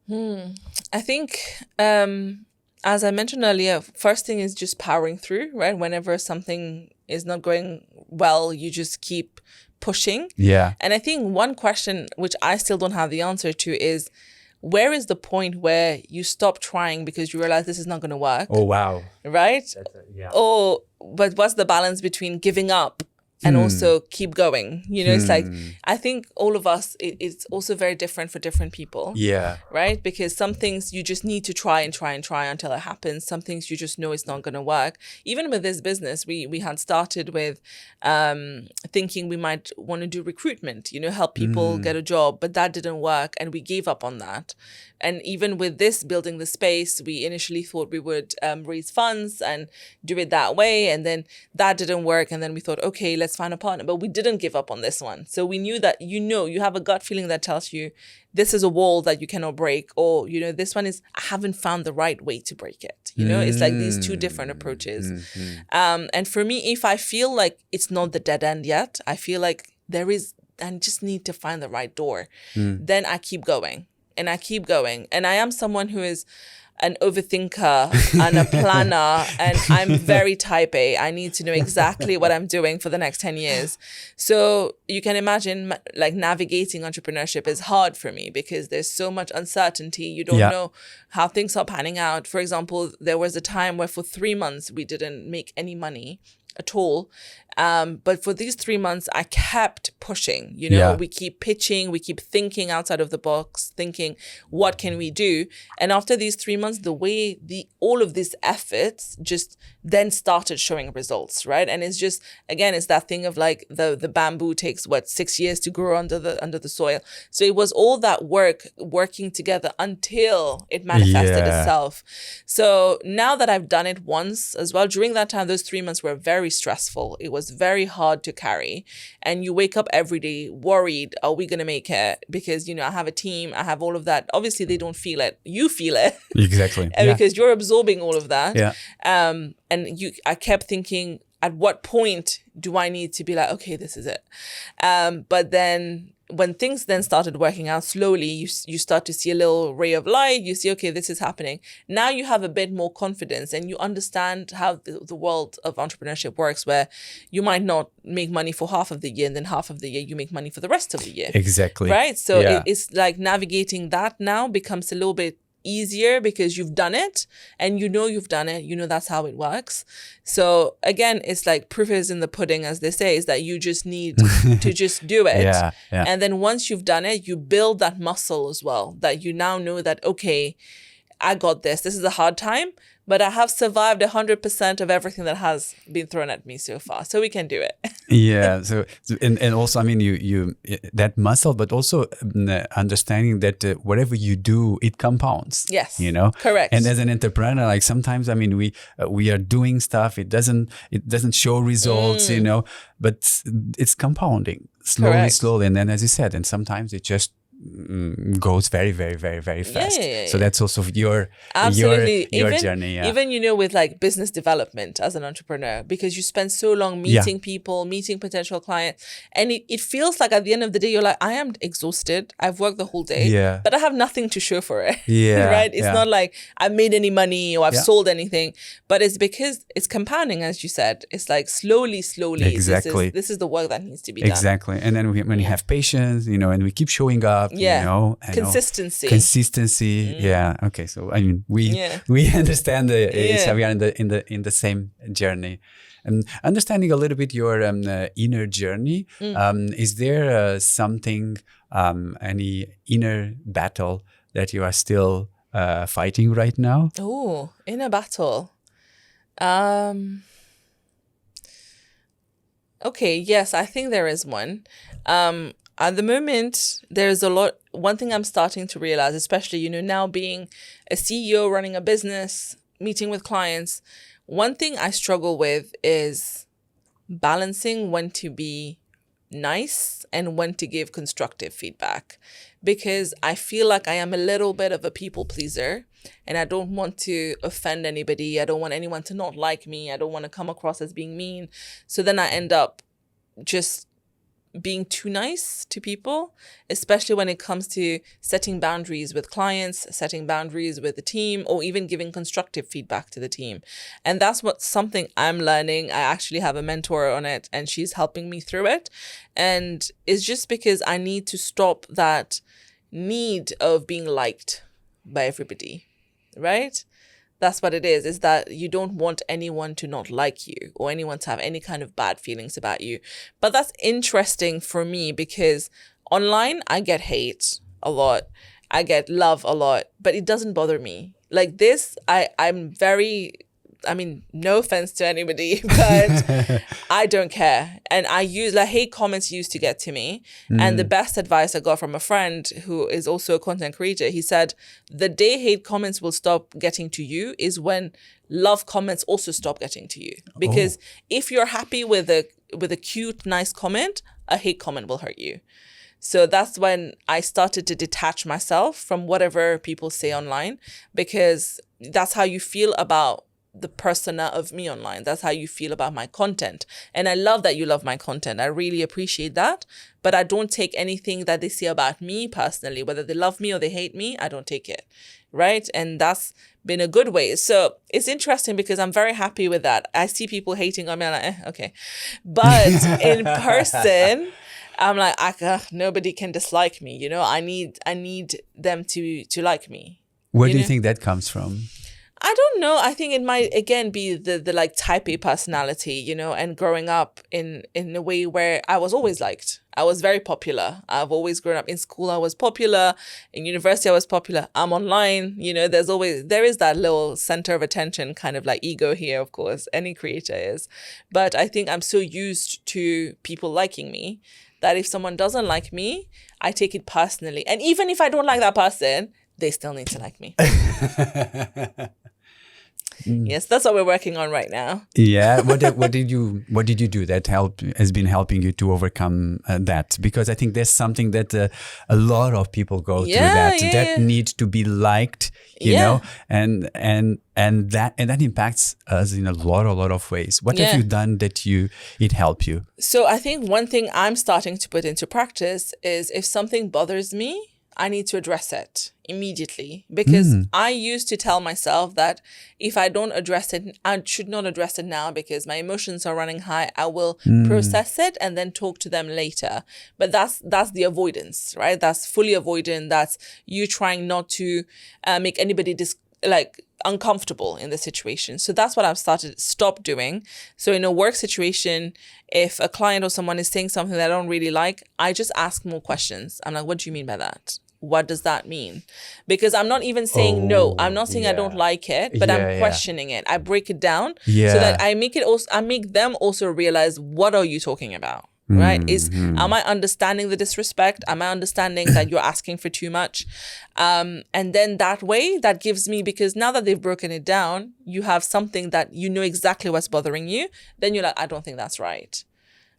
I think, as I mentioned earlier, first thing is just powering through, right? Whenever something is not going well, you just keep pushing. Yeah. And I think one question, which I still don't have the answer to, is where is the point where you stop trying because you realize this is not going to work? Oh, wow. Right? Oh, but what's the balance between giving up and also keep going? It's like, I think all of us, it's also very different for different people. Yeah. Right? Because some things you just need to try until it happens. Some things you just know it's not going to work. Even with this business, we had started with thinking we might want to do recruitment, help people get a job, but that didn't work. And we gave up on that. And even with this, building the space, we initially thought we would raise funds and do it that way. And then that didn't work. And then we thought, okay, let's find a partner. But we didn't give up on this one. So we knew that, you have a gut feeling that tells you this is a wall that you cannot break. Or, this one is, I haven't found the right way to break it. It's like these two different approaches. And for me, if I feel like it's not the dead end yet, I feel like I just need to find the right door. Then I keep going. And I keep going. And I am someone who is an overthinker and a planner, and I'm very type A. I need to know exactly what I'm doing for the next 10 years. So you can imagine like navigating entrepreneurship is hard for me because there's so much uncertainty. You don't know how things are panning out. For example, there was a time where for 3 months we didn't make any money at all. But for these 3 months, I kept pushing, we keep pitching, we keep thinking outside of the box, thinking, what can we do? And after these 3 months, all of these efforts just then started showing results, right? And it's just, again, it's that thing of like the bamboo takes 6 years to grow under the soil. So it was all that working together until it manifested itself. So now that I've done it once as well, during that time, those 3 months were very very stressful. It was very hard to carry. And you wake up every day worried, are we going to make it? Because, I have a team, I have all of that. Obviously, they don't feel it. You feel it. Exactly. And because you're absorbing all of that. Yeah. I kept thinking, at what point do I need to be like, okay, this is it? But then when things then started working out slowly, you start to see a little ray of light. You see, okay, this is happening. Now you have a bit more confidence and you understand how the world of entrepreneurship works, where you might not make money for half of the year and then half of the year you make money for the rest of the year. Exactly. Right? So it's like navigating that now becomes a little bit easier because you've done it and you've done it, that's how it works. So again, it's like proof is in the pudding, as they say, is that you just need to just do it. Yeah. And then once you've done it, you build that muscle as well, that you now know that, okay, I got this. This is a hard time, but I have survived 100% of everything that has been thrown at me so far. So we can do it. Yeah. So, and also, I mean, you that muscle, but also understanding that whatever you do, it compounds. Yes. Correct. And as an entrepreneur, like sometimes, I mean, we are doing stuff. It doesn't show results, but it's compounding slowly. And then, as you said, and sometimes it just goes very, very, very, very fast. Yeah. So that's also your journey. Yeah. Even with like business development as an entrepreneur, because you spend so long meeting people, meeting potential clients, and it feels like at the end of the day you're like, I am exhausted. I've worked the whole day, but I have nothing to show for it. Yeah, right. It's not like I've made any money or I've sold anything, but it's because it's compounding, as you said. It's like slowly. Exactly. This is the work that needs to be done. Exactly. And then when you have patience, and we keep showing up. Consistency. Yeah. Okay. So I mean, we understand we are in the same journey, and understanding a little bit your inner journey. Is there something, any inner battle that you are still fighting right now? Oh, inner battle. Okay. Yes, I think there is one. At the moment, there's one thing I'm starting to realize, especially, now being a CEO, running a business, meeting with clients, one thing I struggle with is balancing when to be nice and when to give constructive feedback, because I feel like I am a little bit of a people pleaser and I don't want to offend anybody. I don't want anyone to not like me. I don't want to come across as being mean. So then I end up just being too nice to people, especially when it comes to setting boundaries with clients, setting boundaries with the team, or even giving constructive feedback to the team. And that's something I'm learning. I actually have a mentor on it and she's helping me through it. And it's just because I need to stop that need of being liked by everybody, right? That's what it is that you don't want anyone to not like you or anyone to have any kind of bad feelings about you. But that's interesting for me because online, I get hate a lot. I get love a lot, but it doesn't bother me. Like this, I'm very, no offense to anybody, but I don't care. And I use hate comments used to get to me. And the best advice I got from a friend who is also a content creator, he said, the day hate comments will stop getting to you is when love comments also stop getting to you. Because if you're happy with a cute, nice comment, a hate comment will hurt you. So that's when I started to detach myself from whatever people say online, because that's how you feel about the persona of me online. That's how you feel about my content. And I love that you love my content. I really appreciate that. But I don't take anything that they say about me personally, whether they love me or they hate me, I don't take it. Right? And that's been a good way. So it's interesting because I'm very happy with that. I see people hating on me. I'm like, okay. But in person, I'm like, nobody can dislike me. I need them to like me. Where do you think that comes from? I don't know. I think it might, again, be the like type A personality, and growing up in a way where I was always liked. I was very popular. I've always grown up in school. I was popular. In university, I was popular. I'm online. There is that little center of attention kind of like ego here, of course. Any creator is. But I think I'm so used to people liking me that if someone doesn't like me, I take it personally. And even if I don't like that person, they still need to like me. Yes, that's what we're working on right now. Yeah. What did you do that has been helping you to overcome that? Because I think there's something that a lot of people go through that need to be liked, you know, and that impacts us in a lot of ways. What have you done that it helped you? So I think one thing I'm starting to put into practice is if something bothers me, I need to address it immediately, because I used to tell myself that if I don't address it, I should not address it now because my emotions are running high. I will process it and then talk to them later. But that's the avoidance, right? That's fully avoidant. That's you trying not to make anybody uncomfortable in the situation. So that's what I've stopped doing. So in a work situation, if a client or someone is saying something that I don't really like, I just ask more questions. I'm like, what do you mean by that? What does that mean? Because I'm not even saying no. I'm not saying I don't like it, but I'm questioning it. I break it down so that I make them also realize, what are you talking about? Right? Am I understanding the disrespect? Am I understanding that you're asking for too much? And then that way, that gives me, because now that they've broken it down, you have something that you know exactly what's bothering you. Then you're like, I don't think that's right.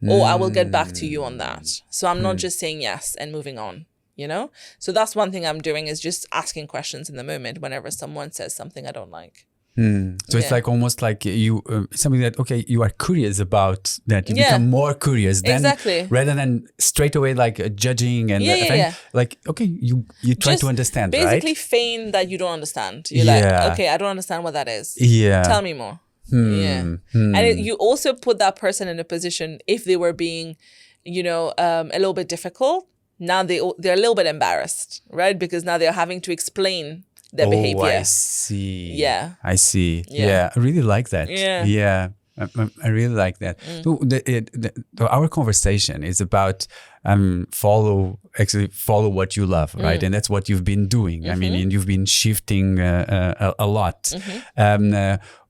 Or I will get back to you on that. So I'm not just saying yes and moving on, you know? So that's one thing I'm doing, is just asking questions in the moment whenever someone says something I don't like. So it's like almost like you something that, okay, you are curious about that. You become more curious then, rather than straight away like judging and like, okay, you try to understand, basically right? feign that you don't understand. You're like, okay, I don't understand what that is. Tell me more. And you also put that person in a position, if they were being, you know, a little bit difficult, now they're a little bit embarrassed, right? Because now they're having to explain their behavior. I see. Yeah. I see. Yeah. I really like that. Yeah. I really like that. So our conversation is about follow what you love, right? And that's what you've been doing. I mean, and you've been shifting a lot.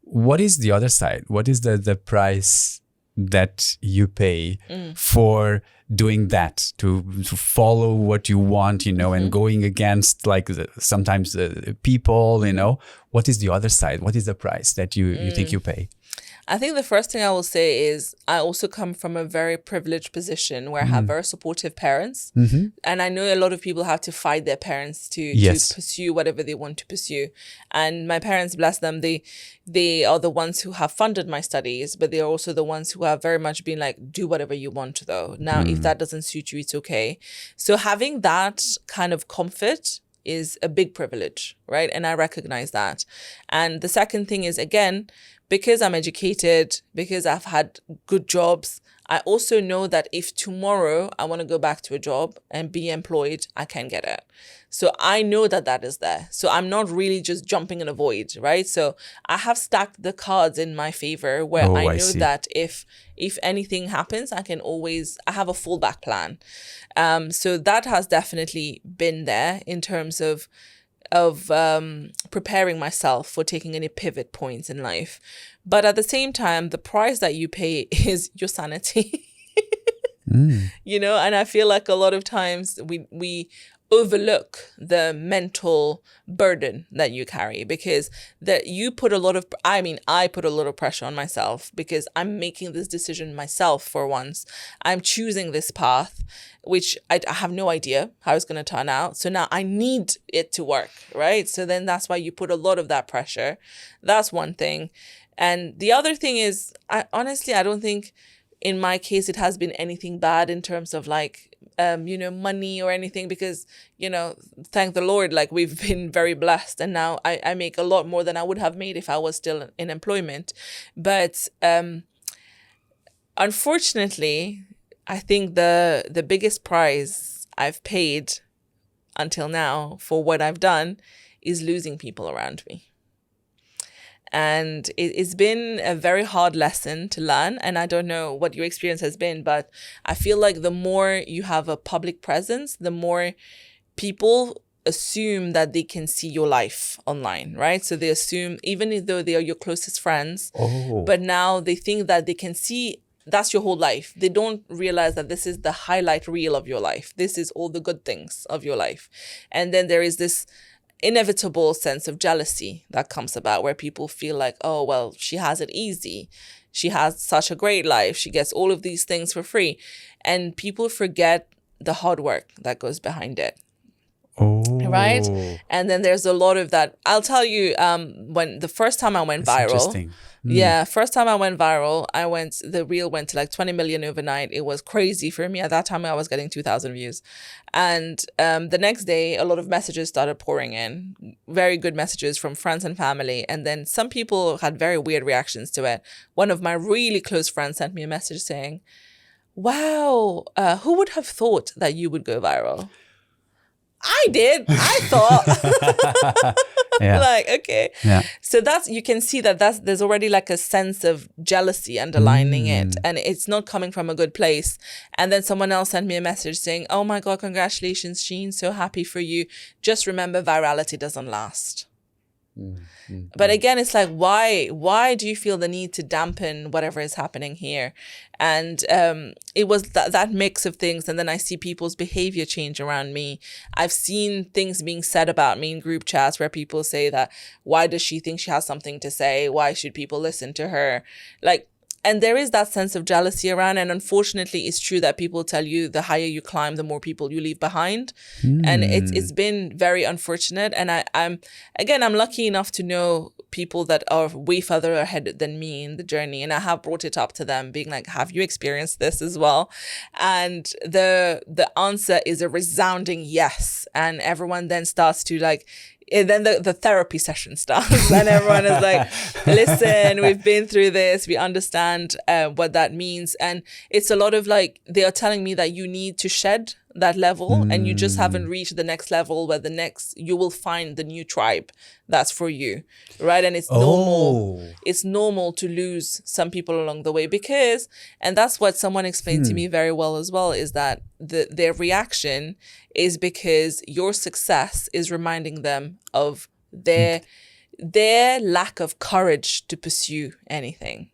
What is the other side? What is the price that you pay for doing that, to follow what you want, you know, and going against like sometimes the people, you know? What is the other side? What is the price that you think you pay? I think the first thing I will say is I also come from a very privileged position where I have very supportive parents. And I know a lot of people have to fight their parents to pursue whatever they want to pursue. And my parents, bless them, they are the ones who have funded my studies, but they are also the ones who have very much been like, do whatever you want though. Now, if that doesn't suit you, it's okay. So having that kind of comfort is a big privilege, right? And I recognize that. And the second thing is, again, because I'm educated, because I've had good jobs, I also know that if tomorrow I want to go back to a job and be employed, I can get it. So I know that is there. So I'm not really just jumping in a void, right? So I have stacked the cards in my favor where I know that if anything happens, I have a fallback plan. So that has definitely been there in terms of preparing myself for taking any pivot points in life. But at the same time, the price that you pay is your sanity. You know, and I feel like a lot of times we overlook the mental burden that you carry, because I put a lot of pressure on myself because I'm making this decision myself for once. I'm choosing this path, which I have no idea how it's going to turn out. So now I need it to work, right? So then that's why you put a lot of that pressure. That's one thing. And the other thing is, I don't think in my case it has been anything bad in terms of like, money or anything, because, you know, thank the Lord, like we've been very blessed. And now I make a lot more than I would have made if I was still in employment. But unfortunately, I think the biggest price I've paid until now for what I've done is losing people around me. And it's been a very hard lesson to learn. And I don't know what your experience has been, but I feel like the more you have a public presence, the more people assume that they can see your life online, right? So they assume, even though they are your closest friends, but now they think that they can see that's your whole life. They don't realize that this is the highlight reel of your life. This is all the good things of your life. And then there is this inevitable sense of jealousy that comes about, where people feel like, oh, well, she has it easy. She has such a great life. She gets all of these things for free. And people forget the hard work that goes behind it. Oh. Right? And then there's a lot of that. I'll tell you, when the first time I went viral. Yeah, first time I went viral, the reel went to like 20 million overnight. It was crazy for me. At that time, I was getting 2,000 views. And the next day, a lot of messages started pouring in, very good messages from friends and family. And then some people had very weird reactions to it. One of my really close friends sent me a message saying, wow, who would have thought that you would go viral? I did. I thought. Yeah. Like, okay. Yeah. So you can see there's already like a sense of jealousy underlining it, and it's not coming from a good place. And then someone else sent me a message saying, oh my God, congratulations, Sheen. So happy for you. Just remember, virality doesn't last. But again, it's like, why do you feel the need to dampen whatever is happening here? And it was that mix of things. And then I see people's behavior change around me. I've seen things being said about me in group chats where people say that, why does she think she has something to say? Why should people listen to her? Like, and there is that sense of jealousy around. And unfortunately, it's true that people tell you the higher you climb, the more people you leave behind. And it's been very unfortunate. And I'm lucky enough to know people that are way further ahead than me in the journey. And I have brought it up to them, being like, have you experienced this as well? And the answer is a resounding yes. And everyone then starts to like, and then the therapy session starts and everyone is like, listen, we've been through this. We understand what that means. And it's a lot of like, they are telling me that you need to shed that level and you just haven't reached the next level where you will find the new tribe that's for you. Right. And it's normal. It's normal to lose some people along the way and that's what someone explained to me very well as well, is that their reaction is because your success is reminding them of their lack of courage to pursue anything.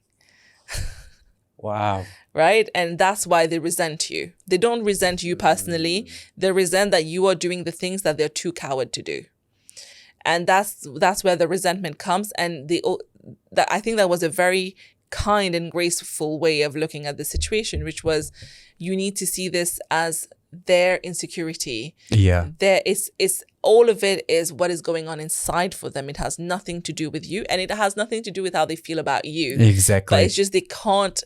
Wow. Right? And that's why they resent you. They don't resent you personally. They resent that you are doing the things that they're too coward to do. And that's where the resentment comes. And I think that was a very kind and graceful way of looking at the situation, which was, you need to see this as their insecurity. Yeah. It's all of it is what is going on inside for them. It has nothing to do with you, and it has nothing to do with how they feel about you. Exactly. But it's just they can't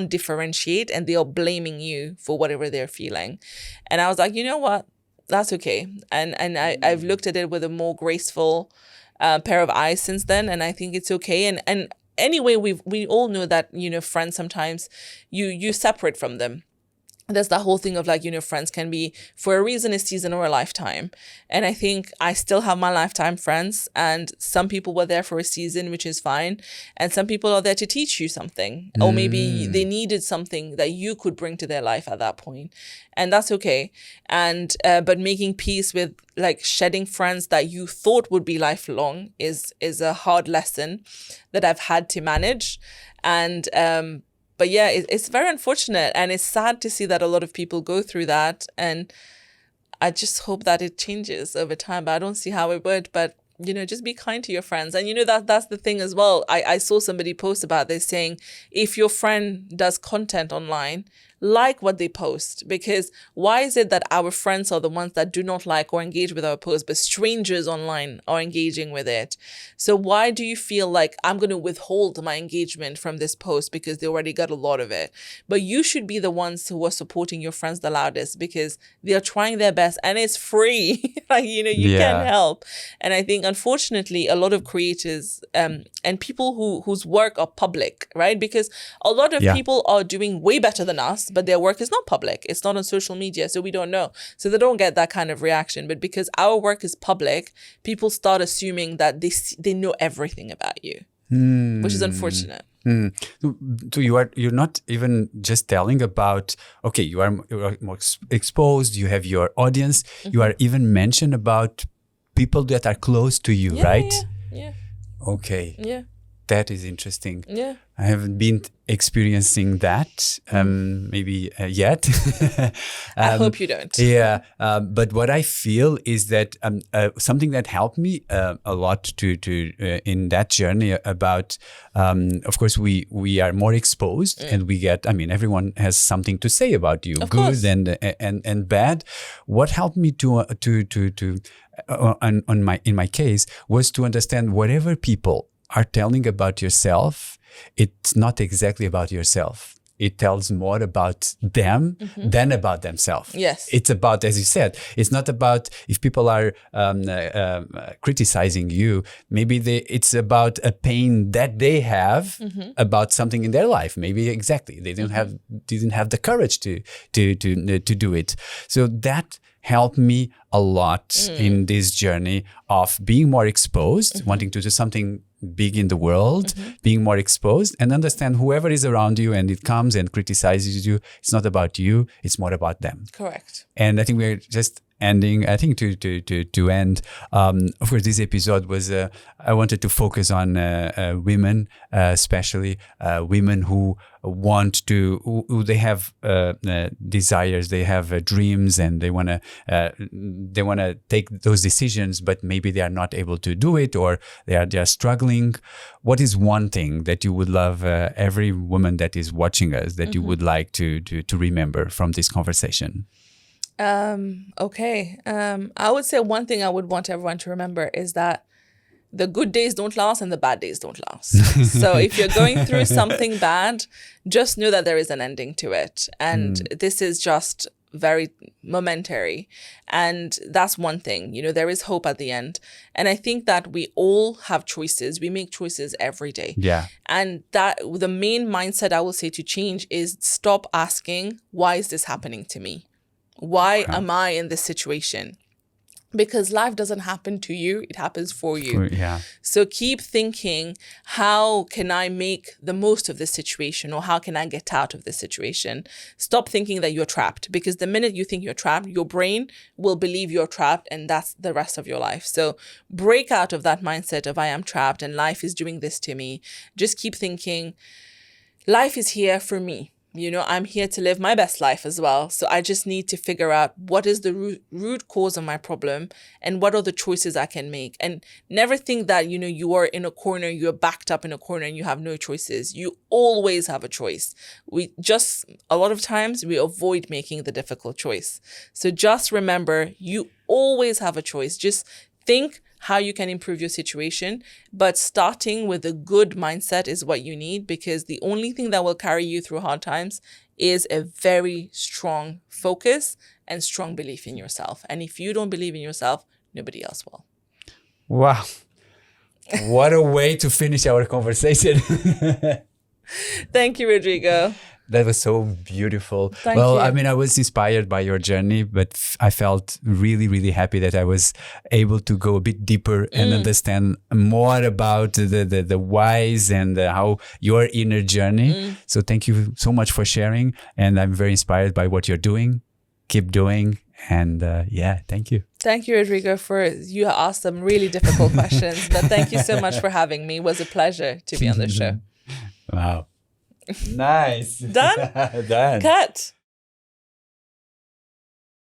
differentiate, and they are blaming you for whatever they're feeling. And I was like, you know what? That's okay. And I've looked at it with a more graceful pair of eyes since then, and I think it's okay. And anyway, we all know that, friends, sometimes you separate from them. There's that whole thing of like, friends can be for a reason, a season, or a lifetime. And I think I still have my lifetime friends, and some people were there for a season, which is fine. And some people are there to teach you something, or maybe they needed something that you could bring to their life at that point. And that's okay. And, but making peace with like shedding friends that you thought would be lifelong is a hard lesson that I've had to manage. And, but yeah, it's very unfortunate, and it's sad to see that a lot of people go through that. And I just hope that it changes over time, but I don't see how it would. But, just be kind to your friends. And, that's the thing as well. I saw somebody post about this saying, if your friend does content online, like what they post, because why is it that our friends are the ones that do not like or engage with our posts, but strangers online are engaging with it? So why do you feel like I'm going to withhold my engagement from this post because they already got a lot of it? But you should be the ones who are supporting your friends the loudest, because they are trying their best and it's free. Like, you can help. And I think, unfortunately, a lot of creators and people whose work are public, right? Because a lot of people are doing way better than us, but their work is not public. It's not on social media, so we don't know. So they don't get that kind of reaction. But because our work is public, people start assuming that they know everything about you, which is unfortunate. So you're not even just telling about, okay, you are more exposed, you have your audience, you are even mentioned about people that are close to you, right? Yeah. Okay. Yeah. That is interesting. Yeah. I haven't been experiencing that maybe yet. I hope you don't. Yeah. But what I feel is that something that helped me a lot to in that journey about, of course, we are more exposed and we get, I mean, everyone has something to say about you, Of good course. and bad. What helped me in my case was to understand whatever people are telling about yourself, it's not exactly about yourself. It tells more about them than about themselves. Yes. It's about, as you said, it's not about if people are criticizing you, maybe it's about a pain that they have about something in their life. Maybe exactly. They didn't have the courage to do it. So that helped me a lot in this journey of being more exposed, wanting to do something big in the world, being more exposed, and understand whoever is around you and it comes and criticizes you, it's not about you, it's more about them. Correct. And I think we're just ending, I think to end, of course, this episode was, I wanted to focus on women, especially women who want to, who they have desires, they have dreams, and they want to take those decisions, but maybe they are not able to do it, or they are just struggling. What is one thing that you would love every woman that is watching us, that you would like to remember from this conversation? Okay. I would say one thing I would want everyone to remember is that the good days don't last and the bad days don't last. So if you're going through something bad, just know that there is an ending to it. And this is just very momentary. And that's one thing, there is hope at the end. And I think that we all have choices. We make choices every day. Yeah. And that the main mindset I will say to change is stop asking, why is this happening to me? Why am I in this situation? Because life doesn't happen to you, it happens for you. Yeah. So keep thinking, how can I make the most of this situation, or how can I get out of this situation? Stop thinking that you're trapped, because the minute you think you're trapped, your brain will believe you're trapped, and that's the rest of your life. So break out of that mindset of I am trapped and life is doing this to me. Just keep thinking, life is here for me. I'm here to live my best life as well. So I just need to figure out what is the root cause of my problem and what are the choices I can make. And never think that, you are in a corner, you're backed up in a corner and you have no choices. You always have a choice. A lot of times we avoid making the difficult choice. So just remember, you always have a choice. Just think how you can improve your situation, but starting with a good mindset is what you need, because the only thing that will carry you through hard times is a very strong focus and strong belief in yourself. And if you don't believe in yourself, nobody else will. Wow. What a way to finish our conversation. Thank you, Rodrigo. That was so beautiful. Thank you. I mean, I was inspired by your journey, but I felt really, really happy that I was able to go a bit deeper and understand more about the whys and how your inner journey. So thank you so much for sharing. And I'm very inspired by what you're doing. Keep doing. And thank you. Thank you, Rodrigo, you asked some really difficult questions. But thank you so much for having me. It was a pleasure to be on the show. Wow. Nice. Done? Done. Cut.